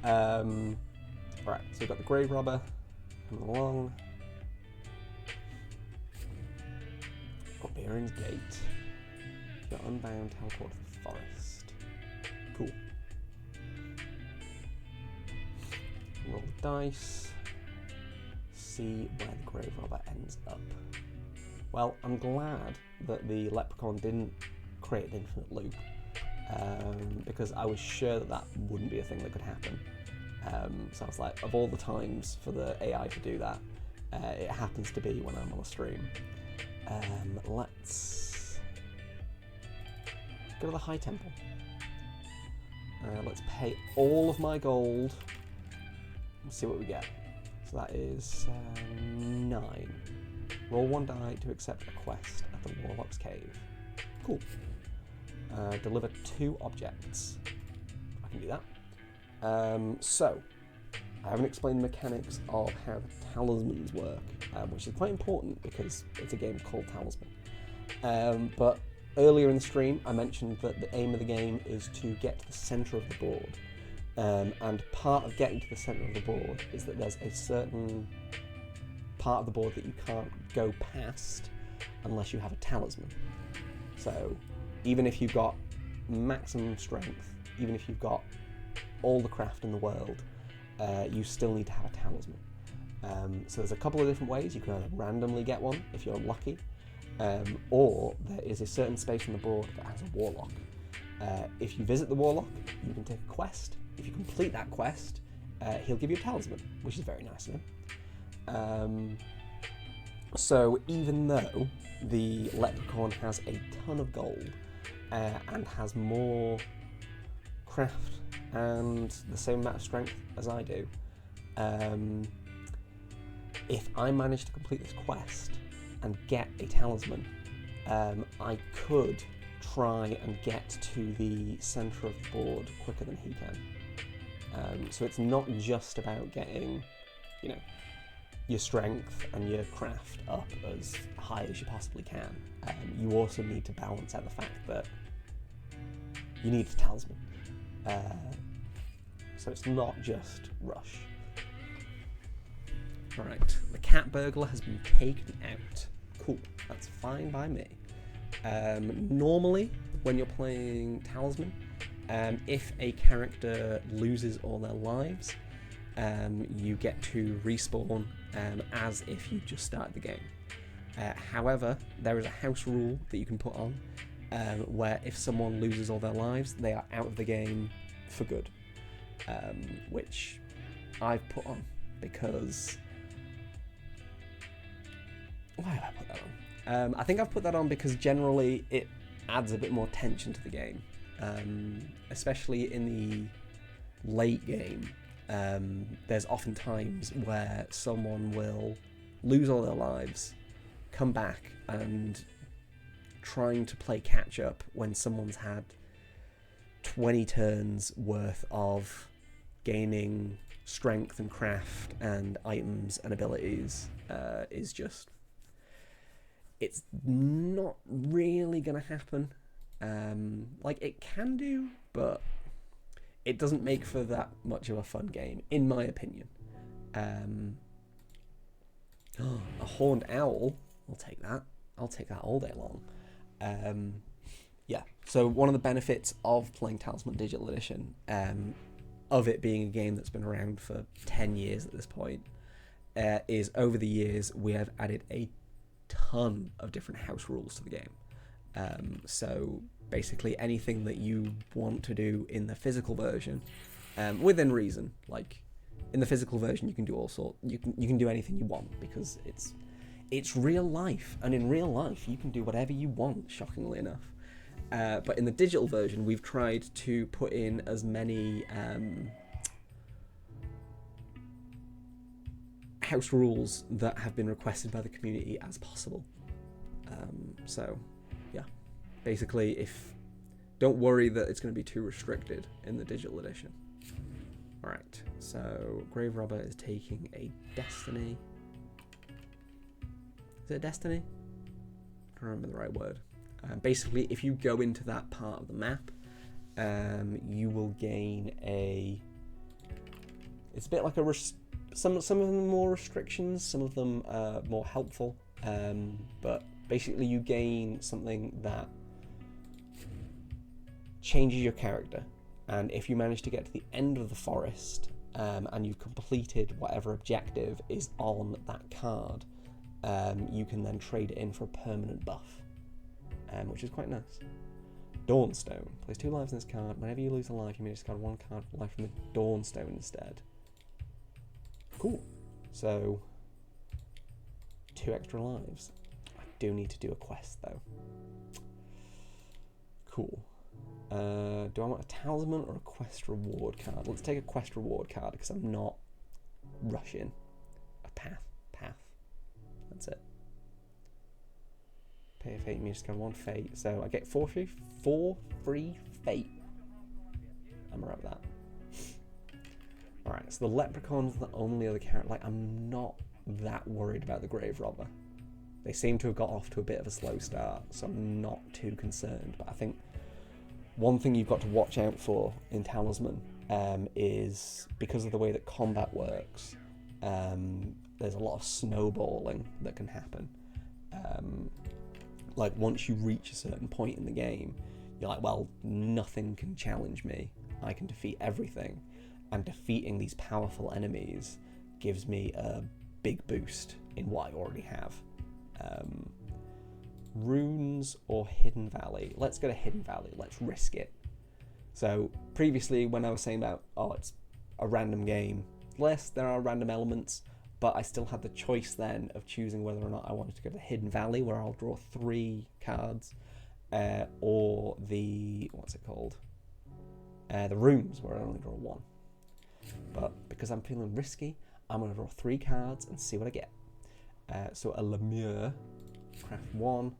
Speaker 1: Alright, so we've got the grave robber coming along. Baron's Gate. You're unbound, teleport to the forest. Cool. Roll the dice. See where the grave robber ends up. Well, I'm glad that the leprechaun didn't create an infinite loop, because I was sure that that wouldn't be a thing that could happen. So I was like, of all the times for the AI to do that, it happens to be when I'm on a stream. Let's go to the High Temple. Let's pay all of my gold and see what we get. So that is 9. Roll 1 die to accept a quest at the Warlock's Cave. Cool. Deliver 2 objects. I can do that. So, I haven't explained the mechanics of how the talismans work, which is quite important because it's a game called Talisman. But earlier in the stream, I mentioned that the aim of the game is to get to the centre of the board. And part of getting to the centre of the board is that there's a certain part of the board that you can't go past unless you have a talisman. So, even if you've got maximum strength, even if you've got all the craft in the world, you still need to have a talisman. So there's a couple of different ways. You can either randomly get one if you're lucky, or there is a certain space on the board that has a warlock. If you visit the warlock, you can take a quest. If you complete that quest, he'll give you a talisman, which is very nice of him. So even though the leprechaun has a ton of gold and has more craft and the same amount of strength as I do, if I manage to complete this quest and get a talisman, I could try and get to the centre of the board quicker than he can. So it's not just about getting, your strength and your craft up as high as you possibly can. You also need to balance out the fact that you need a talisman. So it's not just rush. Alright, the cat burglar has been taken out. Cool, that's fine by me. Normally, when you're playing Talisman, if a character loses all their lives, you get to respawn as if you just started the game. However, there is a house rule that you can put on where if someone loses all their lives, they are out of the game for good, which I've put on because... Why have I put that on? I think I've put that on because generally it adds a bit more tension to the game, especially in the late game. There's often times where someone will lose all their lives, come back and trying to play catch up when someone's had 20 turns worth of gaining strength and craft and items and abilities is just... It's not really going to happen. It can do, but it doesn't make for that much of a fun game, in my opinion. A horned owl, I'll take that. I'll take that all day long. Yeah, so one of the benefits of playing Talisman Digital Edition, of it being a game that's been around for 10 years at this point, is over the years we have added a ton of different house rules to the game. So basically anything that you want to do in the physical version, within reason, like in the physical version you can do all sorts, you can do anything you want because it's real life, and in real life you can do whatever you want, shockingly enough. But in the digital version, we've tried to put in as many house rules that have been requested by the community as possible. So, yeah, basically, don't worry that it's going to be too restricted in the digital edition. All right, so Grave Robber is taking a Destiny. Is it a Destiny? I don't remember the right word. Basically, if you go into that part of the map, you will gain a. It's a bit like a. Some of them more restrictions, some of them more helpful. But basically, you gain something that changes your character. And if you manage to get to the end of the forest and you've completed whatever objective is on that card, you can then trade it in for a permanent buff, which is quite nice. Dawnstone. Place 2 lives in this card. Whenever you lose a life, you may discard 1 card of life from the Dawnstone instead. Cool. So, 2 extra lives. I do need to do a quest though. Cool. Do I want a talisman or a quest reward card? Let's take a quest reward card because I'm not rushing. A path. That's it. Pay a fate, you just got 1 fate. So I get 4 free fate. I'm alright with that. Alright, so the leprechaun's the only other character. Like, I'm not that worried about the Grave Robber. They seem to have got off to a bit of a slow start, so I'm not too concerned. But I think one thing you've got to watch out for in Talisman is because of the way that combat works, there's a lot of snowballing that can happen. Like, once you reach a certain point in the game, you're like, well, nothing can challenge me. I can defeat everything. And defeating these powerful enemies gives me a big boost in what I already have. Runes or Hidden Valley? Let's go to Hidden Valley. Let's risk it. So previously, when I was saying about, it's a random game, yes, there are random elements, but I still had the choice then of choosing whether or not I wanted to go to Hidden Valley, where I'll draw 3 cards, or the, what's it called? The Runes, where I only draw 1. But because I'm feeling risky, I'm going to draw 3 cards and see what I get. So a Lemure, craft 1,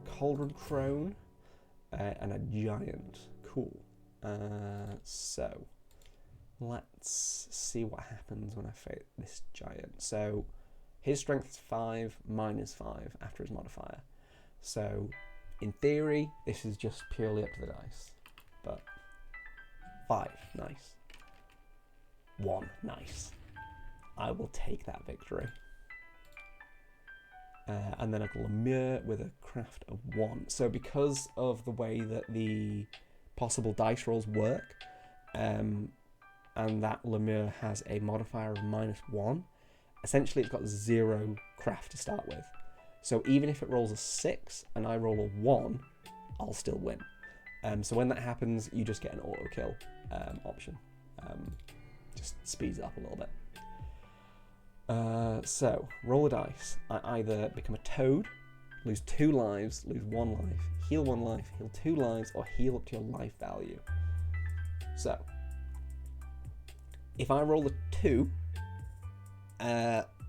Speaker 1: Cauldron Crone, and a Giant. Cool. So let's see what happens when I fight this Giant. So his strength is 5, mine is 5 after his modifier. So in theory, this is just purely up to the dice. But 5, nice. 1, nice. I will take that victory. And then a Lemure with a craft of 1. So because of the way that the possible dice rolls work, and that Lemure has a modifier of -1, essentially it's got 0 craft to start with. So even if it rolls a 6 and I roll a 1, I'll still win. So when that happens, you just get an auto kill option. Just speeds it up a little bit. So, roll a dice. I either become a toad, lose 2 lives, lose 1 life, heal 1 life, heal 2 lives, or heal up to your life value. So, if I roll a 2,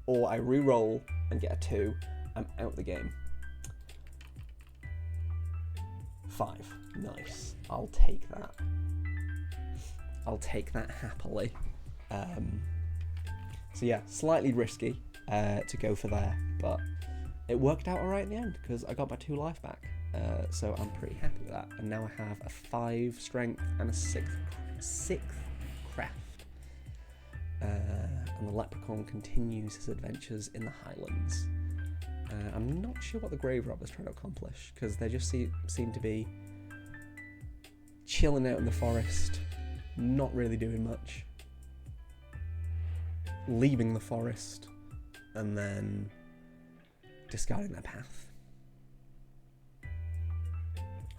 Speaker 1: or I re-roll and get a 2, I'm out the game. 5. Nice. I'll take that. I'll take that happily. So yeah, slightly risky to go for there, but it worked out alright in the end because I got my 2 life back. So I'm pretty happy with that. And now I have a 5 strength and a 6th craft. And the leprechaun continues his adventures in the Highlands. I'm not sure what the Grave Robber's trying to accomplish because they just seem to be chilling out in the forest, not really doing much. Leaving the forest and then discarding their path.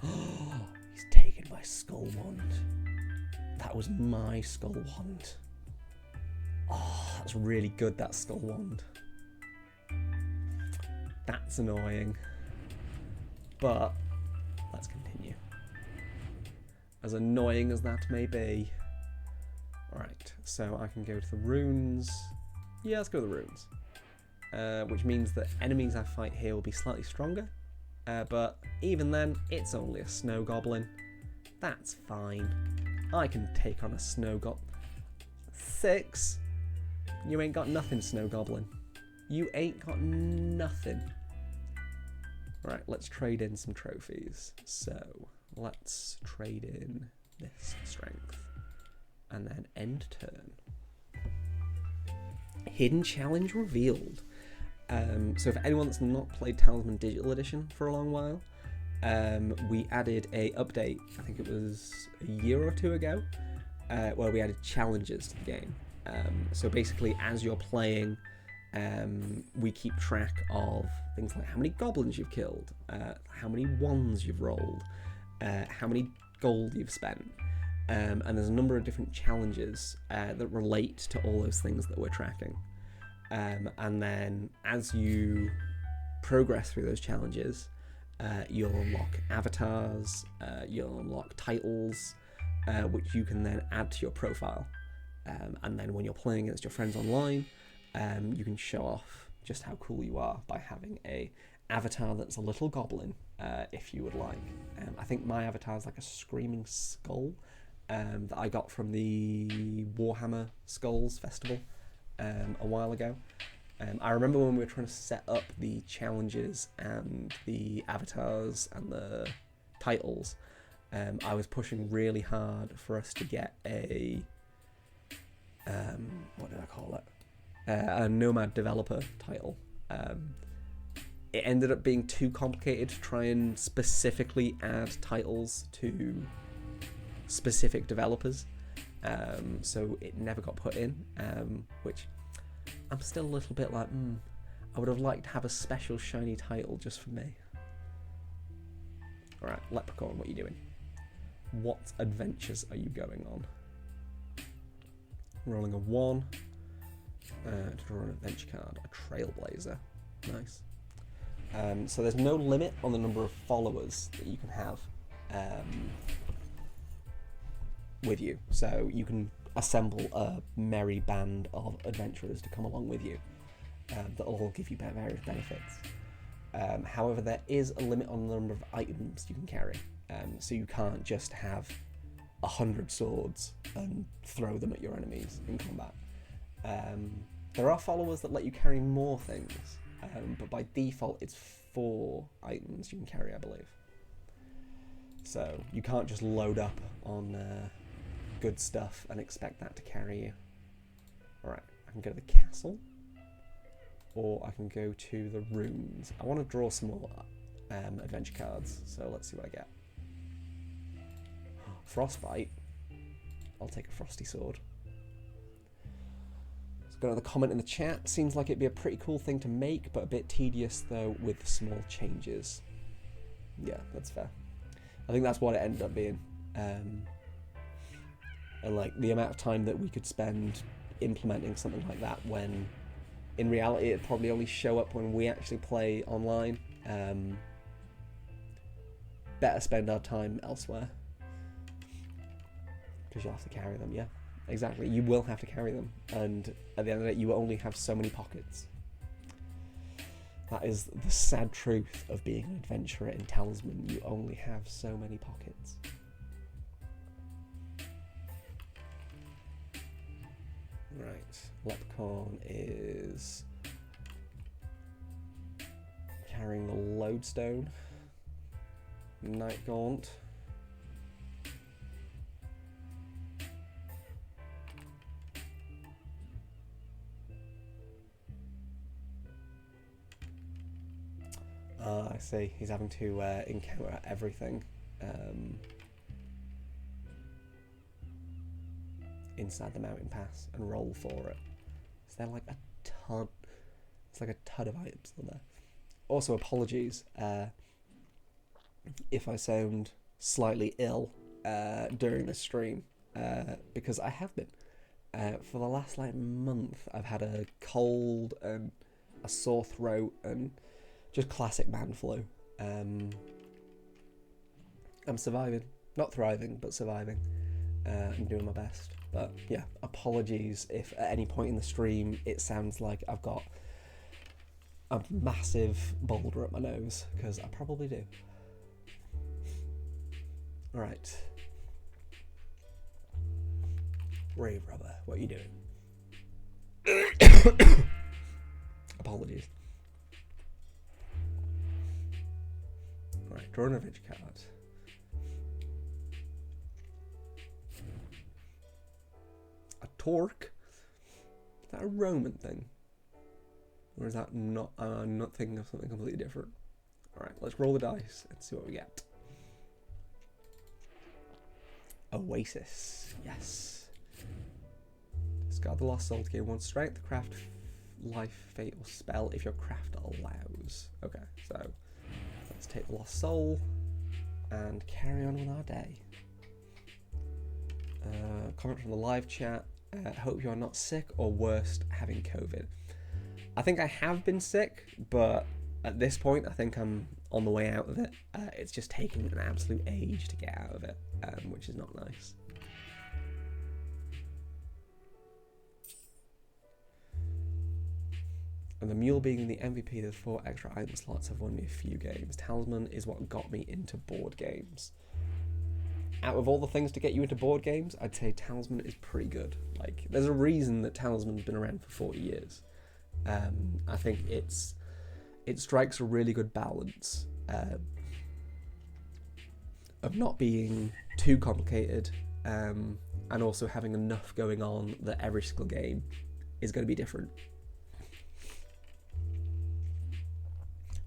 Speaker 1: Oh, he's taken my skull wand. That was my skull wand. Oh, that's really good, that skull wand. That's annoying. But let's continue. As annoying as that may be. Alright, so I can go to the runes. Yeah, let's go to the runes. Which means that enemies I fight here will be slightly stronger. But even then, it's only a snow goblin. That's fine. I can take on a snow goblin. 6? You ain't got nothing, snow goblin. You ain't got nothing. Right, let's trade in some trophies. So, let's trade in this strength. And then end turn. Hidden challenge revealed. So for anyone that's not played Talisman Digital Edition for a long while, we added a update, I think it was a year or two ago, where we added challenges to the game. So basically, as you're playing, we keep track of things like how many goblins you've killed, how many wands you've rolled, how many gold you've spent, and there's a number of different challenges that relate to all those things that we're tracking. And then as you progress through those challenges, you'll unlock avatars, you'll unlock titles, which you can then add to your profile. And then when you're playing against your friends online, you can show off just how cool you are by having a avatar that's a little goblin, if you would like. I think my avatar is like a screaming skull that I got from the Warhammer Skulls Festival a while ago. I remember when we were trying to set up the challenges and the avatars and the titles, I was pushing really hard for us to get a what did I call it? A Nomad developer title. It ended up being too complicated to try and specifically add titles to specific developers, so it never got put in, which I'm still a little bit like, I would have liked to have a special shiny title just for me. Alright, Leprechaun, what are you doing? What adventures are you going on? Rolling a 1 to draw an adventure card, a Trailblazer. Nice. So there's no limit on the number of followers that you can have with you. So you can assemble a merry band of adventurers to come along with you that will all give you various benefits. However, there is a limit on the number of items you can carry. So you can't just have 100 swords and throw them at your enemies in combat. There are followers that let you carry more things, but by default it's 4 items you can carry, I believe. So you can't just load up on good stuff and expect that to carry you. Alright, I can go to the castle, or I can go to the runes. I want to draw some more adventure cards, so let's see what I get. Frostbite. I'll take a frosty sword. So got another comment in the chat. Seems like it'd be a pretty cool thing to make, but a bit tedious though with small changes. Yeah, that's fair. I think that's what it ended up being. And like the amount of time that we could spend implementing something like that, when in reality it'd probably only show up when we actually play online. Better spend our time elsewhere. Because you'll have to carry them, yeah. Exactly, you will have to carry them. And at the end of the day, you only have so many pockets. That is the sad truth of being an adventurer in Talisman. You only have so many pockets. Right, Leprechaun is carrying the Lodestone. Night Gaunt. I see. He's having to encounter everything inside the mountain pass and roll for it. Is there like a ton? It's like a ton of items on there. Also, apologies if I sound slightly ill during this stream, because I have been. For the last like month, I've had a cold and a sore throat and just classic man flu. I'm surviving. Not thriving, but surviving. I'm doing my best. But yeah, apologies if at any point in the stream it sounds like I've got a massive boulder up my nose, because I probably do. Alright. Rave Rubber, what are you doing? Apologies. Alright, draw an adventure card. A torque? Is that a Roman thing? Or is that not? I'm not thinking of something completely different. Alright, let's roll the dice and see what we get. Oasis, yes. Discard the lost soul to gain 1 strength, craft, life, fate, or spell if your craft allows. Okay, so let's take the lost soul and carry on with our day. Comment from the live chat. Hope you are not sick or worst, having COVID. I think I have been sick, but at this point I think I'm on the way out of it. It's just taking an absolute age to get out of it, which is not nice. And the mule being the MVP, the 4 extra item slots have won me a few games. Talisman is what got me into board games. Out of all the things to get you into board games, I'd say Talisman is pretty good. Like, there's a reason that Talisman's been around for 40 years. I think it strikes a really good balance of not being too complicated, and also having enough going on that every single game is going to be different.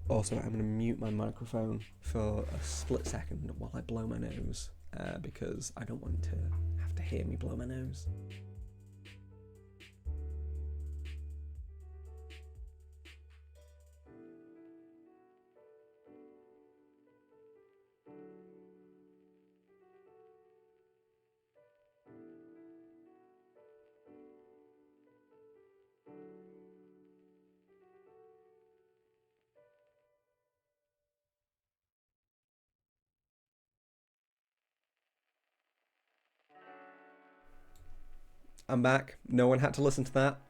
Speaker 1: Also, I'm going to mute my microphone for a split second while I blow my nose, because I don't want to have to hear me blow my nose. I'm back. No one had to listen to that.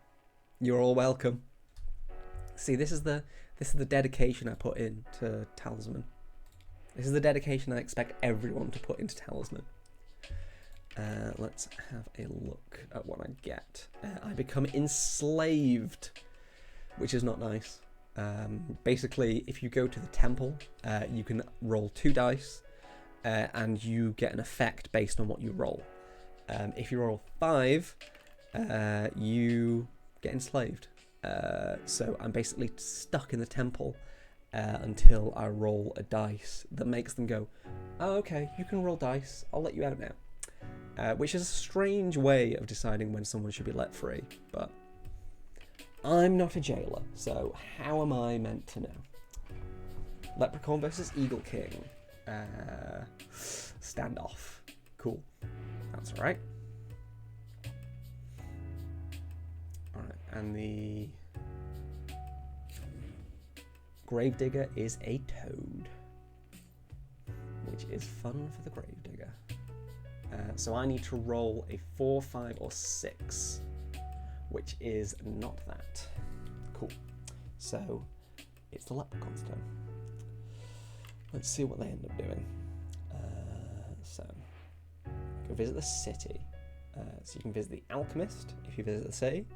Speaker 1: You're all welcome. See, this is the dedication I put into Talisman. This is the dedication I expect everyone to put into Talisman. Let's have a look at what I get. I become enslaved, which is not nice. Basically, if you go to the temple, you can roll 2 dice, and you get an effect based on what you roll. If you roll 5, you get enslaved. So I'm basically stuck in the temple until I roll a dice that makes them go, oh, okay, you can roll dice, I'll let you out now. Which is a strange way of deciding when someone should be let free, but I'm not a jailer, so how am I meant to know? Leprechaun versus Eagle King. Standoff. Cool. That's alright. Alright, and the Gravedigger is a toad, which is fun for the Gravedigger. So I need to roll a 4, 5, or 6, which is not that. Cool. So it's the Leprechaun's turn. Let's see what they end up doing. So go visit the city. So you can visit the Alchemist if you visit the city,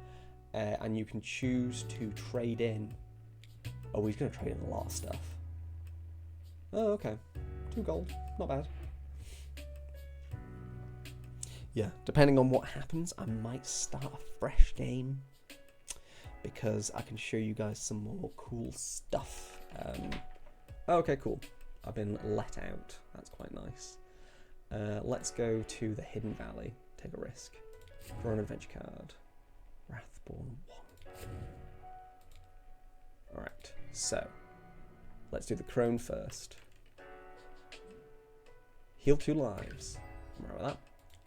Speaker 1: and you can choose to trade in. Oh, he's going to trade in a lot of stuff. Oh, okay. 2 gold. Not bad. Yeah, depending on what happens, I might start a fresh game, because I can show you guys some more cool stuff. Okay, cool. I've been let out. That's quite nice. Let's go to the Hidden Valley. Take a risk. Draw an adventure card. Wrathborn 1. Alright, so let's do the crone first. Heal 2 lives. Remember that?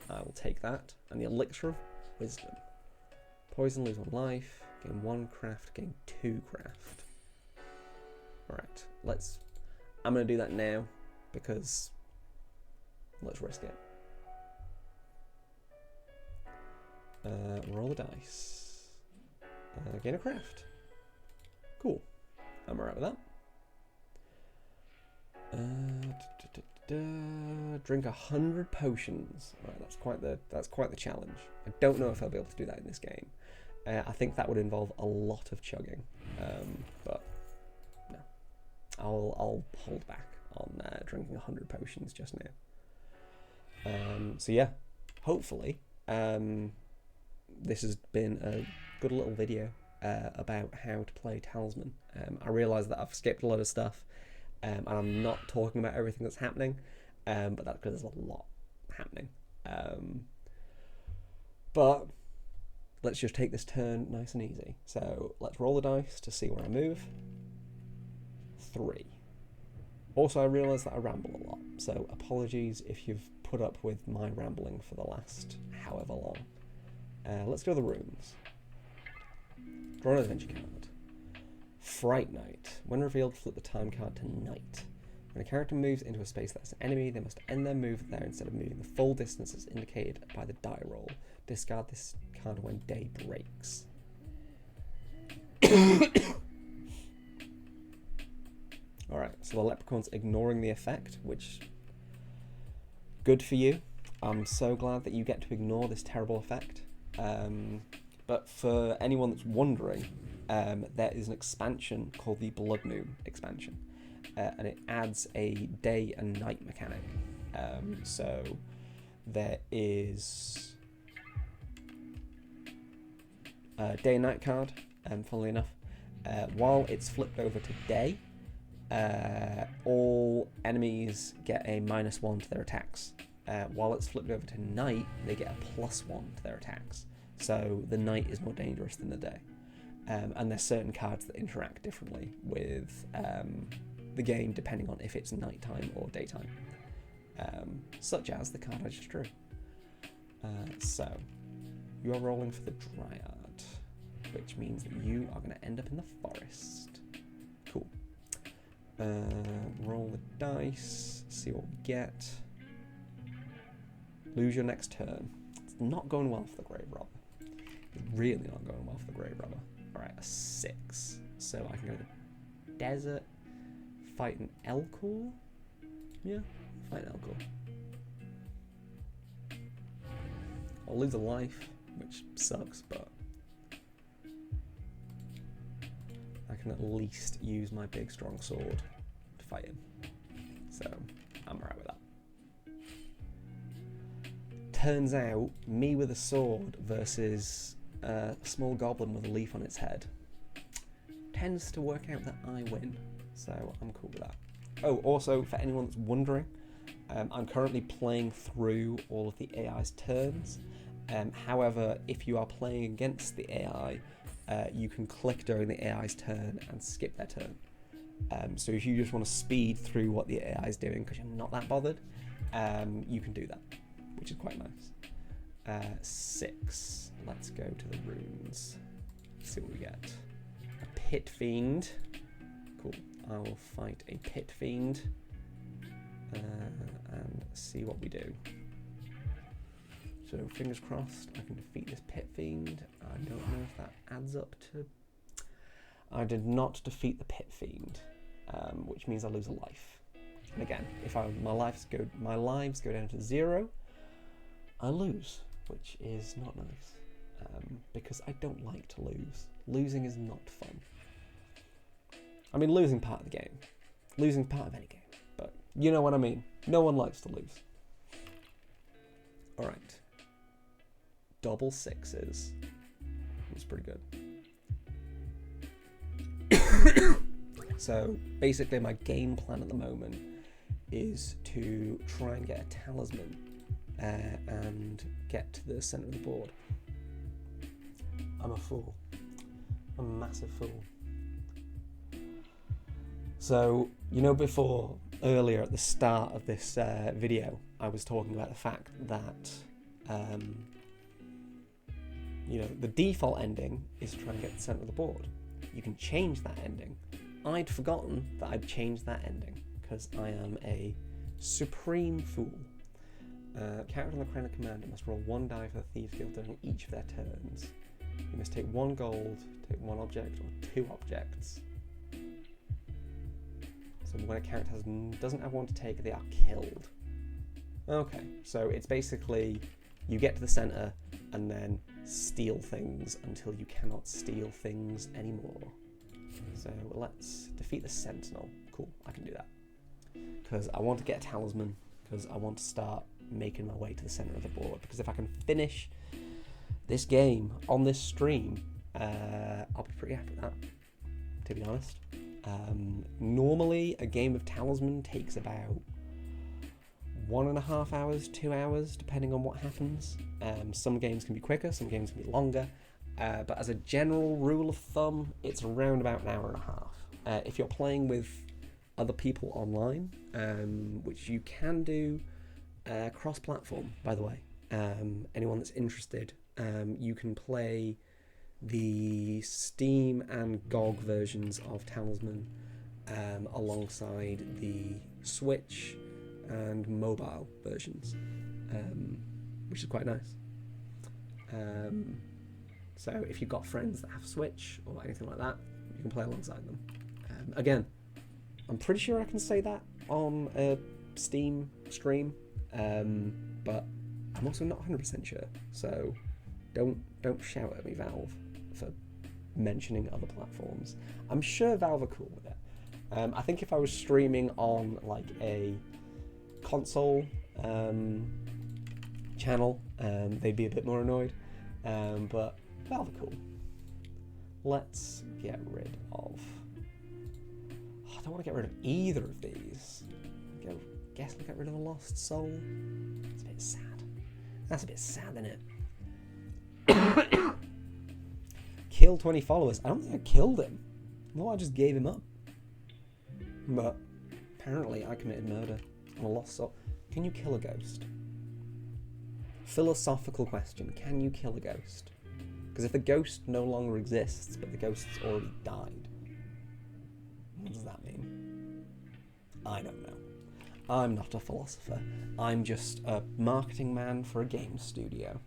Speaker 1: I will take that. And the Elixir of Wisdom. Poison, lose 1 life. Gain 1 craft, gain 2 craft. Alright, I'm going to do that now, because Let's risk it. Roll the dice. Gain a craft. Cool. I'm alright with that. Drink 100 potions. Right, that's quite the challenge. I don't know if I'll be able to do that in this game. I think that would involve a lot of chugging, but no, I'll hold back on drinking 100 potions just now. So yeah, hopefully this has been a good little video about how to play Talisman. I realise that I've skipped a lot of stuff. And I'm not talking about everything that's happening, but that's because there's a lot happening. But let's just take this turn nice and easy. So let's roll the dice to see where I move. 3. Also, I realise that I ramble a lot, so apologies if you've put up with my rambling for the last however long. Let's go to the rooms. Draw an adventure card. Fright Night. When revealed, flip the time card to night. When a character moves into a space that's an enemy, they must end their move there instead of moving the full distance as indicated by the die roll. Discard this card when day breaks. Alright, so the leprechaun's ignoring the effect, which... good for you. I'm so glad that you get to ignore this terrible effect. But for anyone that's wondering, there is an expansion called the Blood Moon expansion, and it adds a day and night mechanic. So there is a day and night card, funnily enough. While it's flipped over to day, all enemies get a -1 to their attacks. While it's flipped over to night, they get a +1 to their attacks. So the night is more dangerous than the day. And there's certain cards that interact differently with the game depending on if it's nighttime or daytime. Such as the card I just drew. So, you are rolling for the Dryad, which means that you are going to end up in the forest. Cool. Roll the dice, see what we get. Lose your next turn. It's not going well for the Grave Robber. It's really not going well for the Grave Robber. Alright, a 6. So I can go to the desert, fight an Elcor. Yeah, fight an Elcor. I'll lose a life, which sucks, but I can at least use my big strong sword to fight him. So I'm alright with that. Turns out, me with a sword versus a small goblin with a leaf on its head tends to work out that I win, so I'm cool with that. Oh, also, for anyone that's wondering, I'm currently playing through all of the AI's turns. However, if you are playing against the AI, you can click during the AI's turn and skip their turn. So if you just want to speed through what the AI is doing because you're not that bothered, you can do that, which is quite nice. 6. Let's go to the runes. Let's see what we get. A Pit Fiend. Cool. I will fight a Pit Fiend and see what we do. So fingers crossed I can defeat this Pit Fiend. I don't know if that adds up to... I did not defeat the Pit Fiend, which means I lose a life. And again, if my lives go down to 0, I lose, which is not nice, because I don't like to lose. Losing is not fun. I mean, losing part of the game. Losing part of any game, but you know what I mean. No one likes to lose. Alright. Double 6s. That's pretty good. So, basically my game plan at the moment is to try and get a Talisman and get to the centre of the board. I'm a fool. I'm a massive fool. So, you know, earlier at the start of this video, I was talking about the fact that, you know, the default ending is to try and get to the centre of the board. You can change that ending. I'd forgotten that I'd changed that ending because I am a supreme fool. Character on the Crown of Commander must roll 1 die for the Thieves Guild during each of their turns. You must take 1 gold, take 1 object, or 2 objects. So when a character doesn't have 1 to take, they are killed. Okay, so it's basically you get to the centre and then steal things until you cannot steal things anymore. So let's defeat the Sentinel. Cool, I can do that. Because I want to get a Talisman, because I want to start making my way to the centre of the board. Because if I can finish this game on this stream, I'll be pretty happy with that, to be honest. Normally, a game of Talisman takes about 1.5 hours, 2 hours, depending on what happens. Some games can be quicker, some games can be longer. But as a general rule of thumb, it's around about 1.5 hours. If you're playing with other people online, which you can do cross-platform, by the way. Anyone that's interested, you can play the Steam and GOG versions of Talisman alongside the Switch and mobile versions, which is quite nice. So if you've got friends that have Switch or anything like that, you can play alongside them. Again, I'm pretty sure I can say that on a Steam stream, but I'm also not 100% sure. So don't shout at me, Valve, for mentioning other platforms. I'm sure Valve are cool with it. I think if I was streaming on like a console channel, they'd be a bit more annoyed. But Valve are cool. Let's get rid of... I don't want to get rid of either of these. I guess I'll get rid of the Lost Soul. It's a bit sad. That's a bit sad, isn't it? Kill 20 followers. I don't think I killed him. No, I just gave him up. But apparently I committed murder on a Lost Soul. Can you kill a ghost? Philosophical question. Can you kill a ghost? Because if the ghost no longer exists, but the ghost's already died, what does that mean? I don't know. I'm not a philosopher. I'm just a marketing man for a game studio.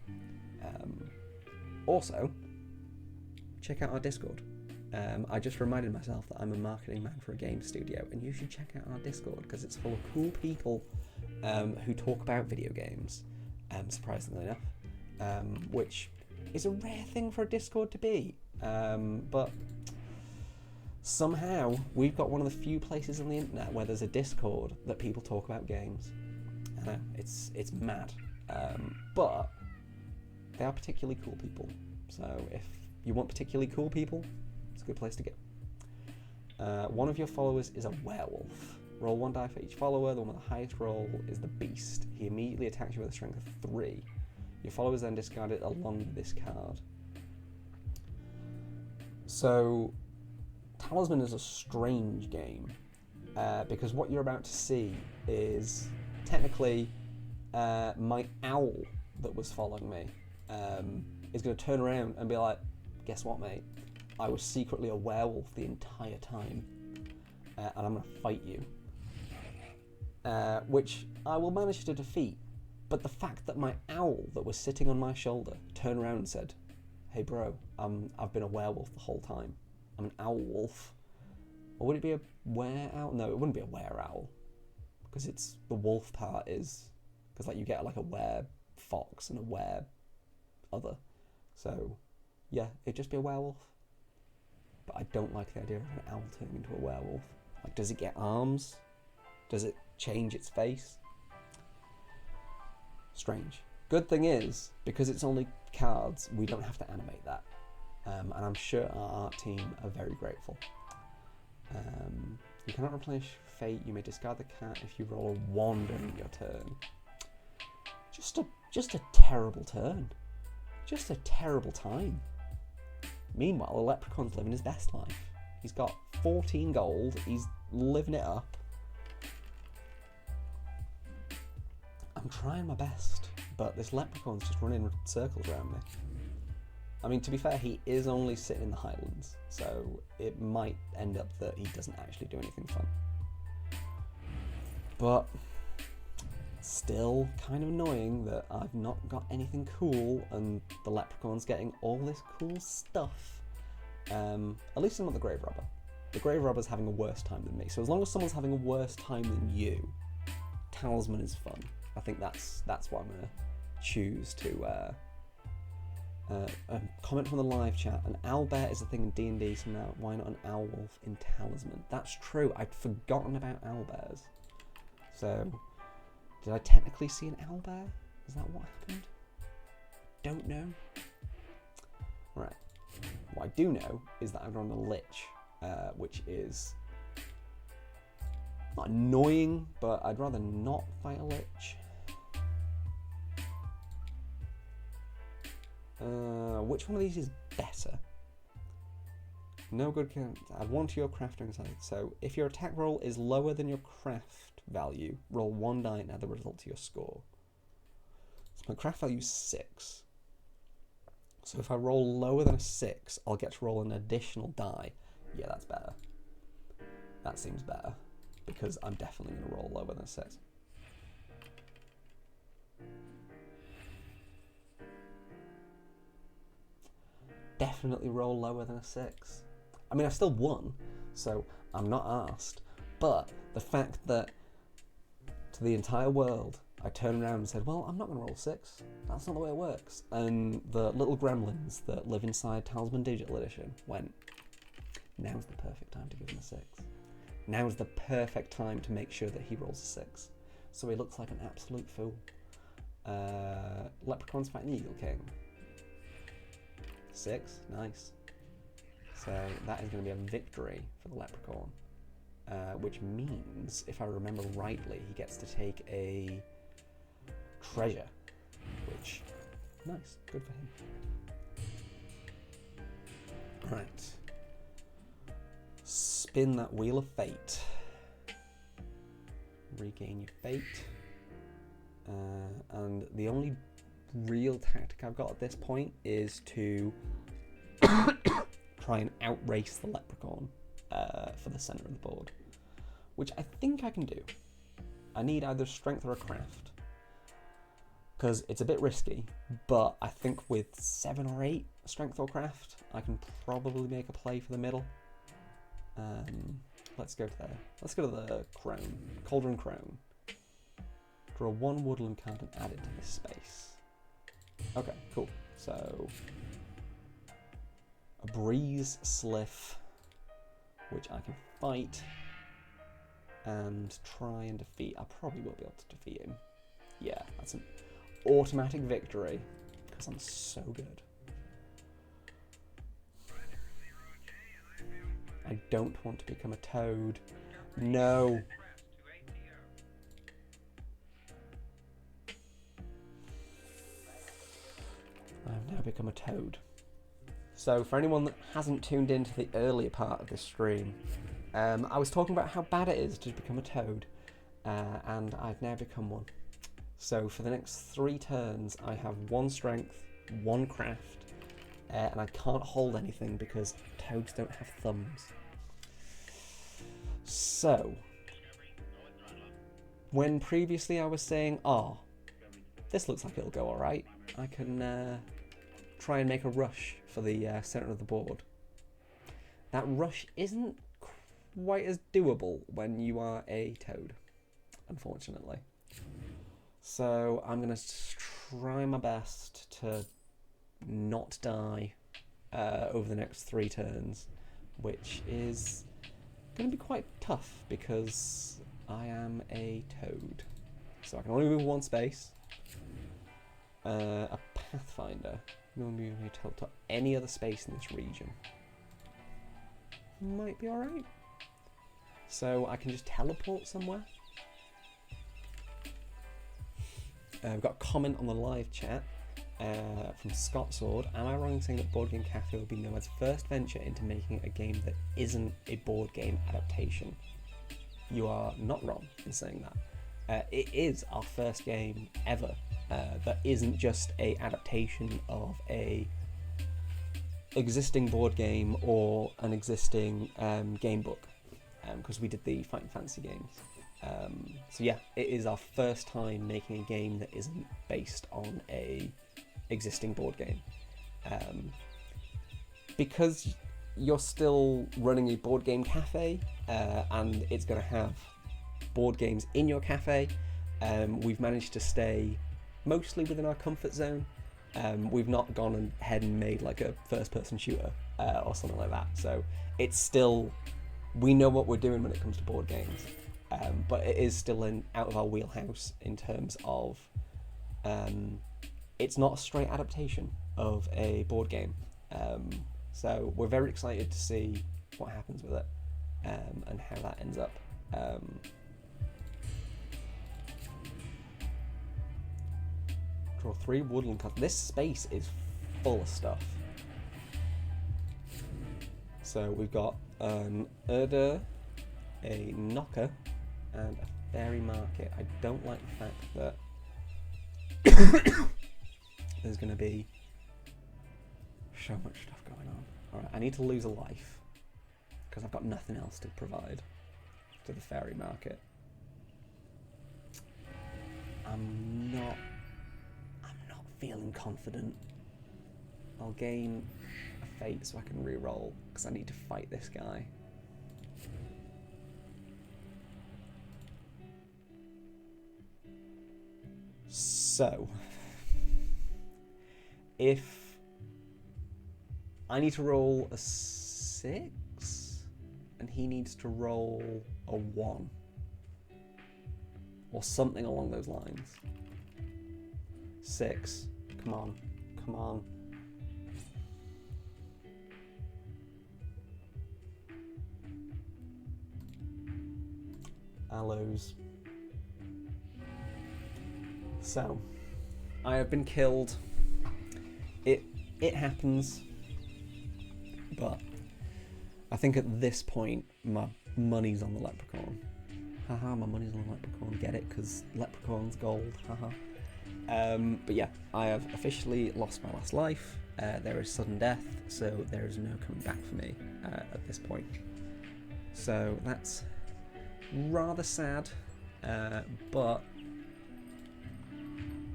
Speaker 1: Also, check out our Discord. I just reminded myself that I'm a marketing man for a game studio, and you should check out our Discord because it's full of cool people who talk about video games, surprisingly enough, which is a rare thing for a Discord to be. But somehow we've got one of the few places on the internet where there's a Discord that people talk about games. I know, it's mad. But they are particularly cool people. So if you want particularly cool people, it's a good place to go. One of your followers is a werewolf. Roll 1 die for each follower. The one with the highest roll is the beast. He immediately attacks you with a strength of 3. Your followers then discard it along with this card. So Talisman is a strange game because what you're about to see is technically my owl that was following me is going to turn around and be like, guess what, mate? I was secretly a werewolf the entire time and I'm going to fight you. Which I will manage to defeat. But the fact that my owl that was sitting on my shoulder turned around and said, hey bro, I've been a werewolf the whole time. I'm an owl wolf. Or would it be a were-owl? No, it wouldn't be a were-owl. Because it's the wolf part is... Because like you get like a were-fox and a were-other. So, yeah, it'd just be a werewolf. But I don't like the idea of an owl turning into a werewolf. Like, does it get arms? Does it change its face? Strange. Good thing is, because it's only cards, we don't have to animate that. And I'm sure our art team are very grateful. You cannot replenish fate. You may discard the cat if you roll a 1 during your turn. Just a terrible turn. Just a terrible time. Meanwhile, the leprechaun's living his best life. He's got 14 gold. He's living it up. I'm trying my best, but this leprechaun's just running circles around me. I mean, to be fair, he is only sitting in the Highlands, so it might end up that he doesn't actually do anything fun. But let's Still kind of annoying that I've not got anything cool and the leprechaun's getting all this cool stuff. At least I'm not the grave robber. The grave robber's having a worse time than me. So as long as someone's having a worse time than you, Talisman is fun. I think that's what I'm going to choose to... a comment from the live chat. An owlbear is a thing in D&D, so now why not an owlwolf in Talisman? That's true. I'd forgotten about owlbears. So, did I technically see an owlbear? Is that what happened? Don't know. Right. What I do know is that I'm on a lich, which is not annoying, but I'd rather not fight a lich. Which one of these is better? No good can add 1 to your crafting side. So if your attack roll is lower than your craft value, roll 1 die and add the result to your score. So my craft value is 6. So if I roll lower than a 6, I'll get to roll an additional die. Yeah, that's better. That seems better, because I'm definitely going to roll lower than a 6. Definitely roll lower than a 6. I mean, I still won, so I'm not arsed. But the fact that to the entire world, I turned around and said, well, I'm not going to roll 6. That's not the way it works. And the little gremlins that live inside Talisman Digital Edition went, now's the perfect time to give him a 6. Now's the perfect time to make sure that he rolls a 6. So he looks like an absolute fool. Leprechaun's fighting the Eagle King. 6, nice. So that is going to be a victory for the leprechaun, which means, if I remember rightly, he gets to take a treasure, which, nice, good for him. Right. Spin that wheel of fate. Regain your fate. And the only real tactic I've got at this point is to try and outrace the leprechaun for the center of the board, which I think I can do. I need either strength or a craft, because it's a bit risky, but I think with 7 or 8 strength or craft, I can probably make a play for the middle. Let's go to there. Let's go to the crown, Cauldron Crown. Draw 1 woodland card and add it to this space. Okay, cool. So, a breeze sliff, which I can fight and try and defeat. I probably will be able to defeat him. Yeah, that's an automatic victory because I'm so good. I don't want to become a toad. No. I've now become a toad. So for anyone that hasn't tuned into the earlier part of this stream, I was talking about how bad it is to become a toad, and I've now become one. So for the next 3 turns, I have 1 strength, 1 craft, and I can't hold anything because toads don't have thumbs. So, when previously I was saying, oh, this looks like it'll go alright, I can try and make a rush for the center of the board. That rush isn't quite as doable when you are a toad, unfortunately. So I'm going to try my best to not die over the next 3 turns, which is going to be quite tough because I am a toad. So I can only move 1 space. A Pathfinder. No one being able to teleport to any other space in this region. Might be alright. So I can just teleport somewhere. We've got a comment on the live chat from Scott Sword. Am I wrong in saying that Board Game Cafe will be Nomad's first venture into making a game that isn't a board game adaptation? You are not wrong in saying that. It is our first game ever that isn't just a adaptation of a existing board game or an existing game book, because we did the Fighting Fantasy games. So yeah, it is our first time making a game that isn't based on a existing board game. Because you're still running a board game cafe, and it's going to have board games in your cafe, we've managed to stay mostly within our comfort zone. We've not gone ahead and made like a first-person shooter or something like that. So it's still, we know what we're doing when it comes to board games, but it is still out of our wheelhouse in terms of it's not a straight adaptation of a board game. So we're very excited to see what happens with it and how that ends up. Draw 3 woodland cards. This space is full of stuff. So we've got an Urda, a Knocker, and a Fairy Market. I don't like the fact that there's going to be so much stuff going on. Alright, I need to lose a life because I've got nothing else to provide to the Fairy Market. I'm not feeling confident. I'll gain a fate so I can re-roll because I need to fight this guy. So, if I need to roll a 6 and he needs to roll a 1 or something along those lines. 6. Come on. Come on. Aloes. So, I have been killed. It happens. But I think at this point, my money's on the leprechaun. Haha, my money's on the leprechaun. Get it? Because leprechaun's gold. Haha. But yeah, I have officially lost my last life. There is sudden death, so there is no coming back for me at this point. So that's rather sad, but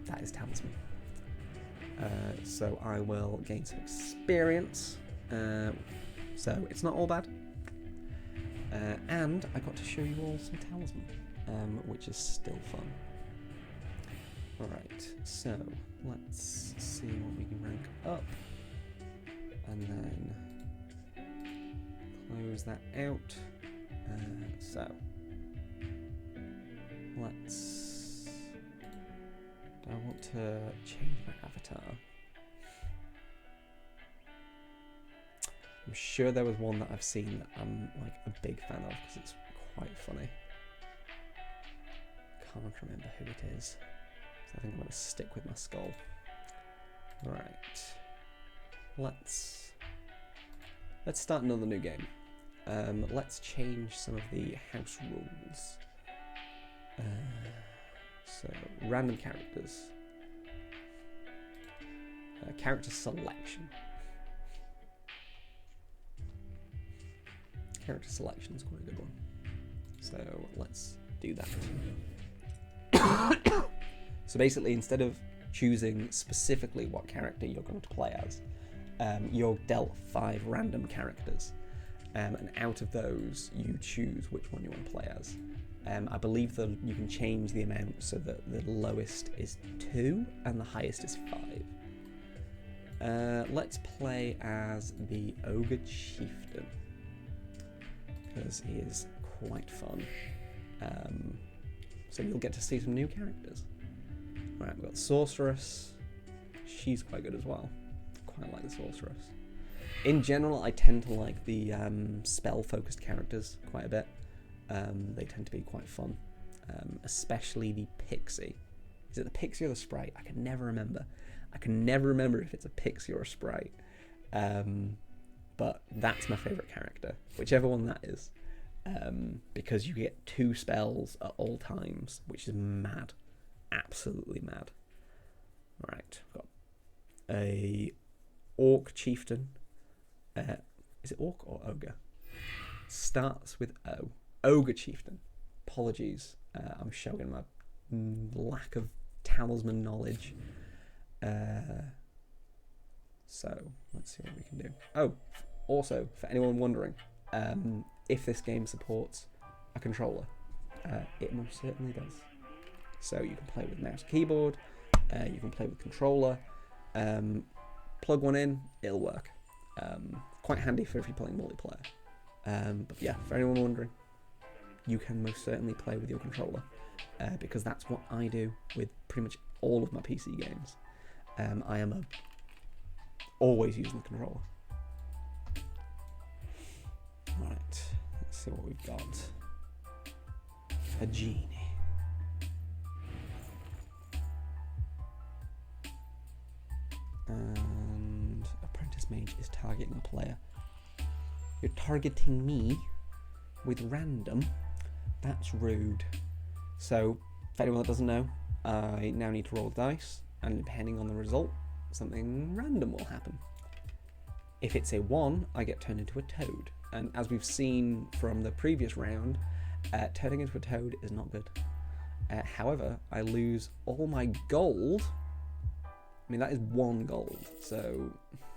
Speaker 1: that is Talisman. So I will gain some experience. So it's not all bad. And I got to show you all some Talisman, which is still fun. Alright, so let's see what we can rank up, and then close that out. So let's, do I want to change my avatar? I'm sure there was one that I've seen that I'm like a big fan of because it's quite funny. Can't remember who it is. I think I'm going to stick with my skull. Alright. Let's start another new game. Let's change some of the house rules. So, random characters. Character selection. Character selection is quite a good one. So, let's do that. So basically, instead of choosing specifically what character you're going to play as, you're dealt 5 random characters, and out of those, you choose which one you want to play as. I believe that you can change the amount so that the lowest is 2 and the highest is 5. Let's play as the Ogre Chieftain, because he is quite fun. So you'll get to see some new characters. Right, we've got Sorceress. She's quite good as well. Quite like the Sorceress. In general, I tend to like the spell-focused characters quite a bit. They tend to be quite fun. Especially the Pixie. Is it the Pixie or the Sprite? I can never remember. I can never remember if it's a Pixie or a Sprite. But that's my favourite character. Whichever one that is. Because you get 2 spells at all times, which is mad. Absolutely mad. Alright, we've got a Orc Chieftain. Is it Orc or Ogre? Starts with O. Ogre Chieftain. Apologies, I'm showing my lack of Talisman knowledge. So let's see what we can do. Oh, also, for anyone wondering, if this game supports a controller, it most certainly does. So you can play with mouse and keyboard, you can play with controller, plug one in, it'll work. Quite handy for if you're playing multiplayer. But yeah, for anyone wondering, you can most certainly play with your controller, because that's what I do with pretty much all of my PC games. I am always using the controller. Alright, let's see what we've got. A genie. And Apprentice Mage is targeting a player. You're targeting me with random? That's rude. So, for anyone that doesn't know, I now need to roll dice, and depending on the result, something random will happen. If it's a 1, I get turned into a toad. And as we've seen from the previous round, turning into a toad is not good. However, I lose all my gold. I mean, that is 1 gold, so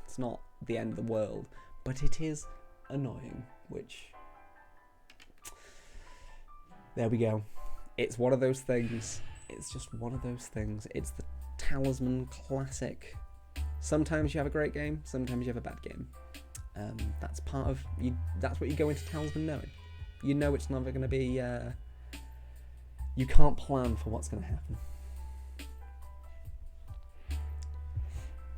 Speaker 1: it's not the end of the world, but it is annoying, which... There we go. It's one of those things. It's just one of those things. It's the Talisman classic. Sometimes you have a great game, sometimes you have a bad game. That's part of you. That's what you go into Talisman knowing. You know it's never going to be. You can't plan for what's going to happen.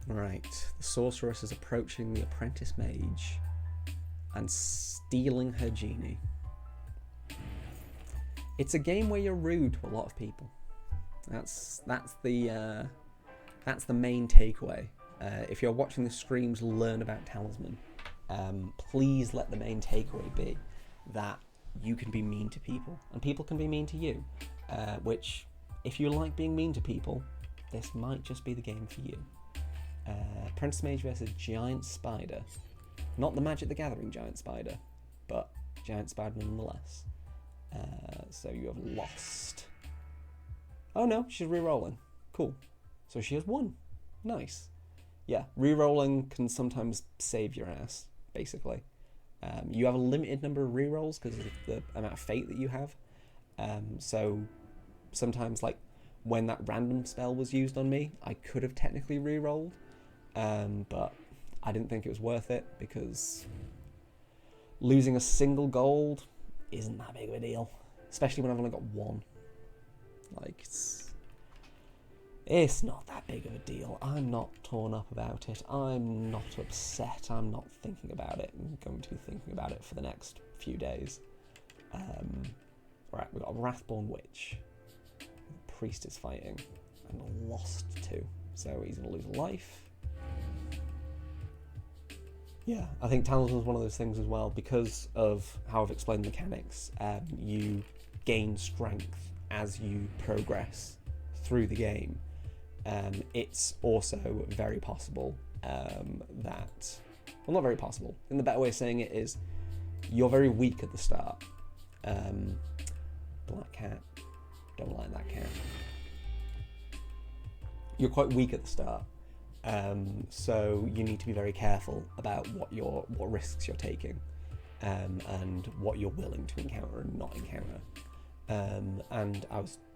Speaker 1: Right, the sorceress is approaching the apprentice mage and stealing her genie. It's a game where you're rude to a lot of people. That's the main takeaway. If you're watching the streams, learn about Talisman. Please let the main takeaway be that you can be mean to people, and people can be mean to you. Which, if you like being mean to people, this might just be the game for you. Apprentice Mage versus Giant Spider. Not the Magic the Gathering Giant Spider, but Giant Spider nonetheless. So you have lost. Oh no, she's re-rolling. Cool. So she has won. Nice. Yeah, re-rolling can sometimes save your ass, basically. You have a limited number of re-rolls because of the amount of fate that you have. So sometimes, like, when that random spell was used on me, I could have technically re-rolled, but I didn't think it was worth it because losing a single gold isn't that big of a deal, especially when I've only got 1. Like, it's not that big of a deal. I'm not torn up about it. I'm not upset. I'm not thinking about it. I'm going to be thinking about it for the next few days. Right, we've got a Wrathborn Witch. The priest is fighting and lost 2. So he's going to lose a life. Yeah, I think Talisman is one of those things as well, because of how I've explained the mechanics. You gain strength as you progress through the game. It's also very possible that... Well, not very possible. And the better way of saying it is you're very weak at the start. Black cat. Don't like that cat. You're quite weak at the start. So you need to be very careful about what risks you're taking, and what you're willing to encounter and not encounter. And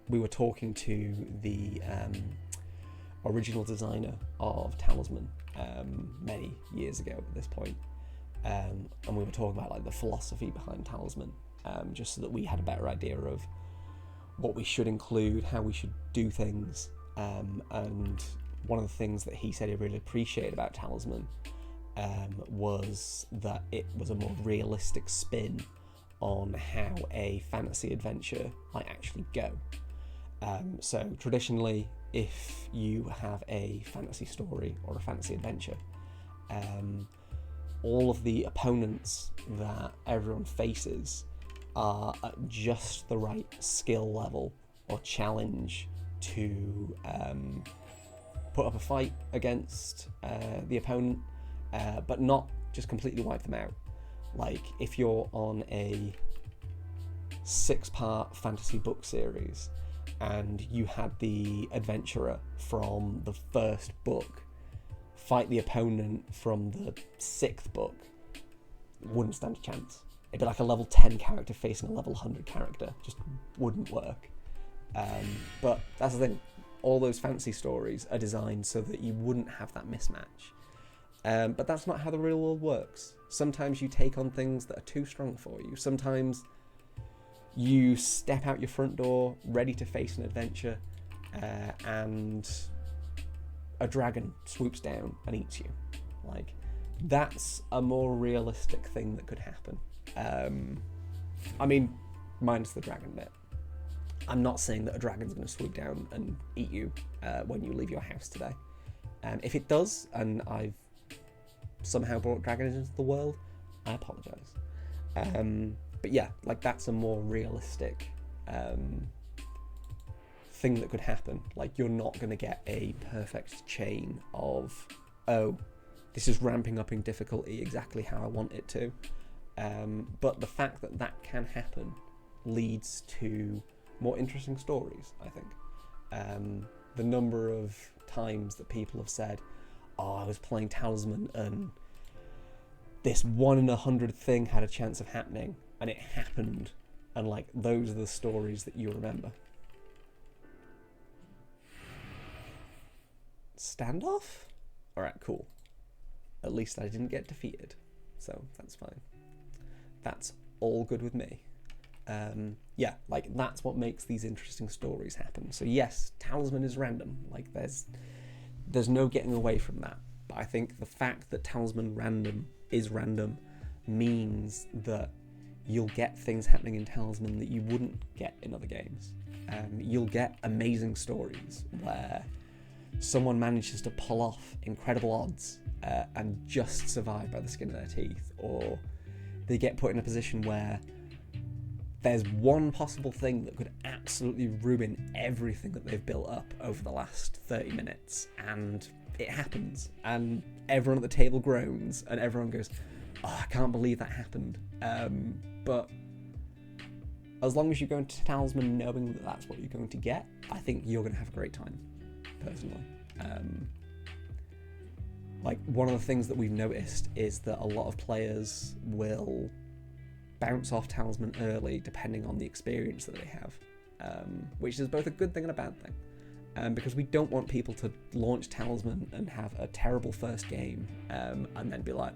Speaker 1: we were talking to the original designer of Talisman many years ago at this point, and we were talking about, like, the philosophy behind Talisman, just so that we had a better idea of what we should include, how we should do things, and one of the things that he said he really appreciated about Talisman was that it was a more realistic spin on how a fantasy adventure might actually go. So traditionally, if you have a fantasy story or a fantasy adventure, all of the opponents that everyone faces are at just the right skill level or challenge to put up a fight against the opponent, but not just completely wipe them out. Like, if you're on a 6-part fantasy book series, and you had the adventurer from the first book fight the opponent from the 6th book, wouldn't stand a chance. It'd be like a level 10 character facing a level 100 character. Just wouldn't work. But that's the thing. All those fantasy stories are designed so that you wouldn't have that mismatch. But that's not how the real world works. Sometimes you take on things that are too strong for you. Sometimes you step out your front door ready to face an adventure, and a dragon swoops down and eats you. Like, that's a more realistic thing that could happen. I mean, minus the dragon bit. I'm not saying that a dragon's going to swoop down and eat you when you leave your house today. If it does, and I've somehow brought dragons into the world, I apologise. But yeah, like, that's a more realistic thing that could happen. Like, you're not going to get a perfect chain of, oh, this is ramping up in difficulty exactly how I want it to. But the fact that that can happen leads to more interesting stories, I think. The number of times that people have said, oh, I was playing Talisman and this 1 in 100 thing had a chance of happening, and it happened, and like, those are the stories that you remember. Standoff? Alright, cool. At least I didn't get defeated, so that's fine. That's all good with me. Yeah, like, that's what makes these interesting stories happen. So yes, Talisman is random. Like, there's no getting away from that. But I think the fact that Talisman is random means that you'll get things happening in Talisman that you wouldn't get in other games. You'll get amazing stories where someone manages to pull off incredible odds and just survive by the skin of their teeth, or they get put in a position where there's one possible thing that could absolutely ruin everything that they've built up over the last 30 minutes, and it happens, and everyone at the table groans, and everyone goes, oh, I can't believe that happened. But as long as you go into Talisman knowing that that's what you're going to get, I think you're going to have a great time, personally. Like, one of the things that we've noticed is that a lot of players will bounce off Talisman early depending on the experience that they have, which is both a good thing and a bad thing, because we don't want people to launch Talisman and have a terrible first game, and then be like,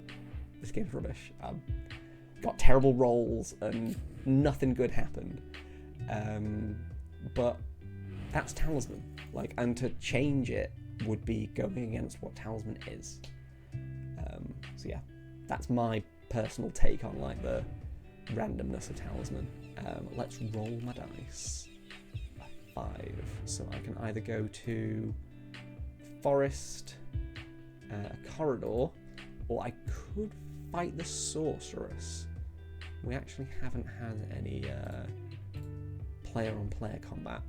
Speaker 1: this game's rubbish, got terrible rolls and nothing good happened. But that's Talisman, like, and to change it would be going against what Talisman is. So yeah, that's my personal take on, like, the randomness of Talisman. Let's roll my dice. A 5. So I can either go to forest, corridor, or I could fight the sorceress. We actually haven't had any player-on-player combat.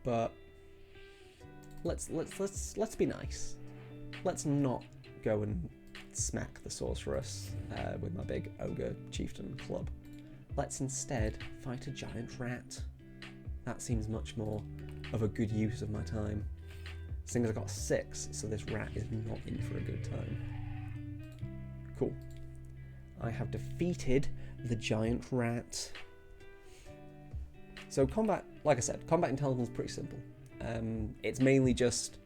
Speaker 1: But let's be nice. Let's not go and smack the sorceress with my big ogre chieftain club. Let's instead fight a giant rat. That seems much more of a good use of my time. Seeing as I got 6, so this rat is not in for a good time. Cool. I have defeated the giant rat. So combat, like I said, combat intelligence is pretty simple. It's mainly just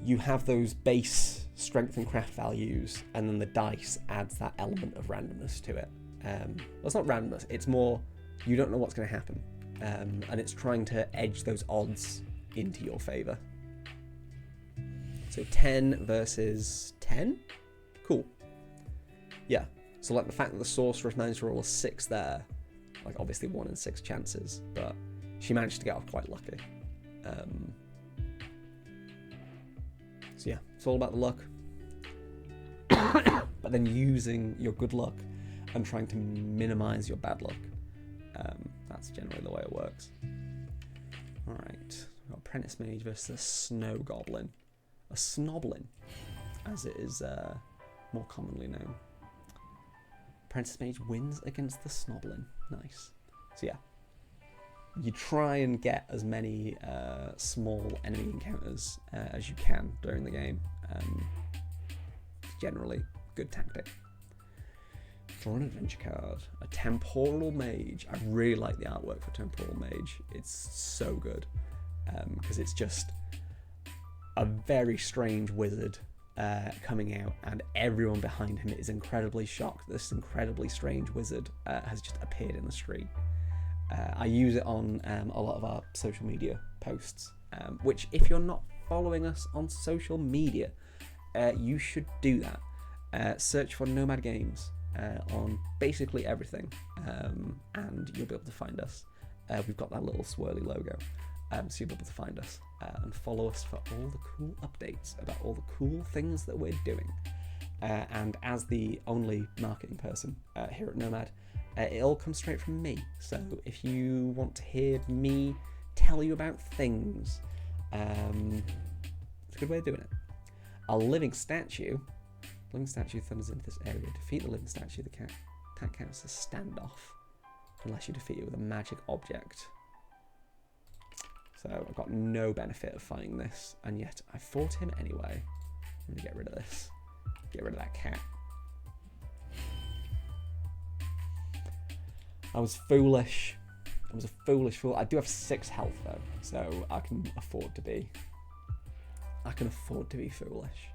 Speaker 1: you have those base strength and craft values, and then the dice adds that element of randomness to it. Well, it's not randomness, it's more you don't know what's going to happen, and it's trying to edge those odds into your favour. So 10 versus 10? Cool. Yeah, so like the fact that the sorceress managed to roll a 6 there, like obviously 1 in 6 chances, but she managed to get off quite lucky. So yeah, it's all about the luck. But then using your good luck and trying to minimise your bad luck. That's generally the way it works. Alright, we've got Apprentice Mage versus a Snow Goblin. A Snoblin, as it is more commonly known. Apprentice Mage wins against the Snoblin. Nice. So yeah, you try and get as many small enemy encounters as you can during the game. Generally, good tactic. Draw an adventure card. A Temporal Mage. I really like the artwork for Temporal Mage. It's so good because it's just a very strange wizard coming out, and everyone behind him is incredibly shocked. This incredibly strange wizard has just appeared in the street. I use it on a lot of our social media posts, which if you're not following us on social media, you should do that. Search for Nomad Games on basically everything, and you'll be able to find us. We've got that little swirly logo, so you'll be able to find us and follow us for all the cool updates about all the cool things that we're doing. And as the only marketing person here at Nomad, it all comes straight from me. So if you want to hear me tell you about things, it's a good way of doing it. A living statue thunders into this area. Defeat the living statue. The cat counts as standoff unless you defeat it with a magic object. So I've got no benefit of fighting this, and yet I fought him anyway. I'm going to get rid of this. Get rid of that cat. I was foolish. I was a foolish fool. I do have 6 health though, so I can afford to be foolish.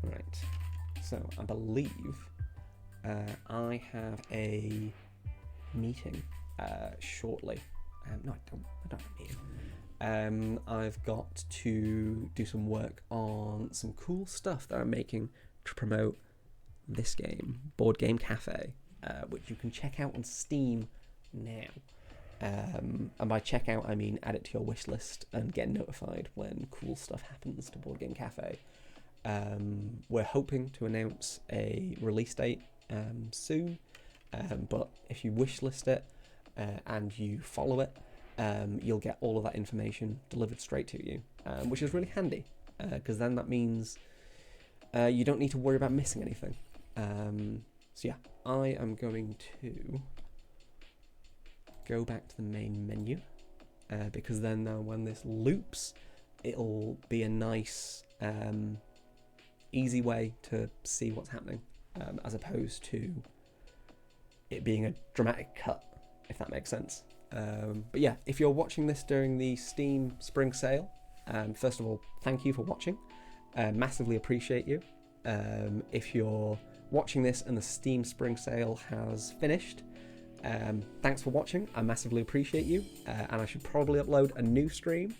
Speaker 1: Right. So I believe I have a meeting shortly. No, I don't have a meeting. I've got to do some work on some cool stuff that I'm making to promote this game, Board Game Cafe, which you can check out on Steam now. And by check out, I mean add it to your wish list and get notified when cool stuff happens to Board Game Cafe. We're hoping to announce a release date soon, but if you wish list it and you follow it, you'll get all of that information delivered straight to you, which is really handy because then that means you don't need to worry about missing anything. So yeah, I am going to go back to the main menu because then when this loops, it'll be a nice easy way to see what's happening, as opposed to it being a dramatic cut, if that makes sense. But yeah, if you're watching this during the Steam Spring Sale, first of all, thank you for watching. Massively appreciate you. If you're watching this and the Steam Spring Sale has finished, thanks for watching. I massively appreciate you, and I should probably upload a new stream.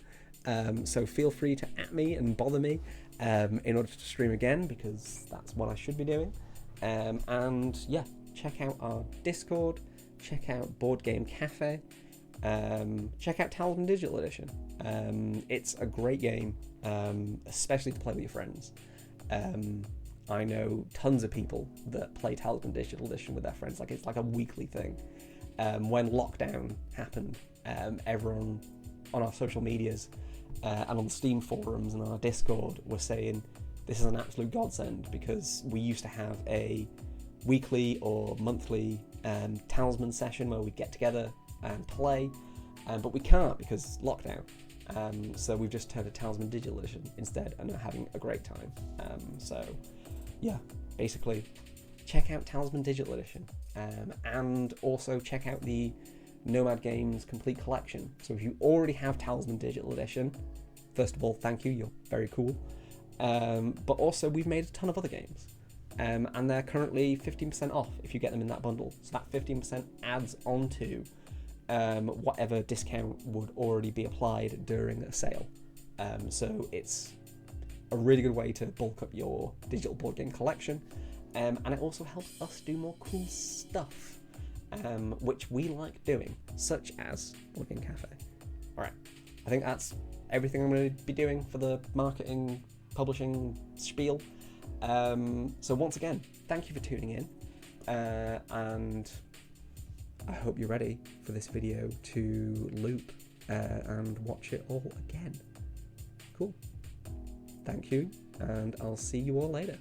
Speaker 1: So feel free to @ me and bother me in order to stream again, because that's what I should be doing. And yeah, check out our Discord, check out Board Game Cafe, check out Talisman Digital Edition. It's a great game, especially to play with your friends. I know tons of people that play Talisman Digital Edition with their friends. It's like a weekly thing. When lockdown happened, everyone on our social medias and on the Steam forums and on our Discord were saying this is an absolute godsend, because we used to have a weekly or monthly Talisman session where we'd get together and play, but we can't because lockdown. So we've just turned to Talisman Digital Edition instead and are having a great time. So yeah, basically check out Talisman Digital Edition, and also check out the Nomad Games Complete Collection. So if you already have Talisman Digital Edition, first of all, thank you, you're very cool. But also we've made a ton of other games, and they're currently 15% off if you get them in that bundle. So that 15% adds onto whatever discount would already be applied during a sale. So it's a really good way to bulk up your digital board game collection, and it also helps us do more cool stuff, which we like doing, such as Board Game Cafe. Alright, I think that's everything I'm going to be doing for the marketing, publishing spiel. So once again, thank you for tuning in, and I hope you're ready for this video to loop and watch it all again. Cool. Thank you, and I'll see you all later.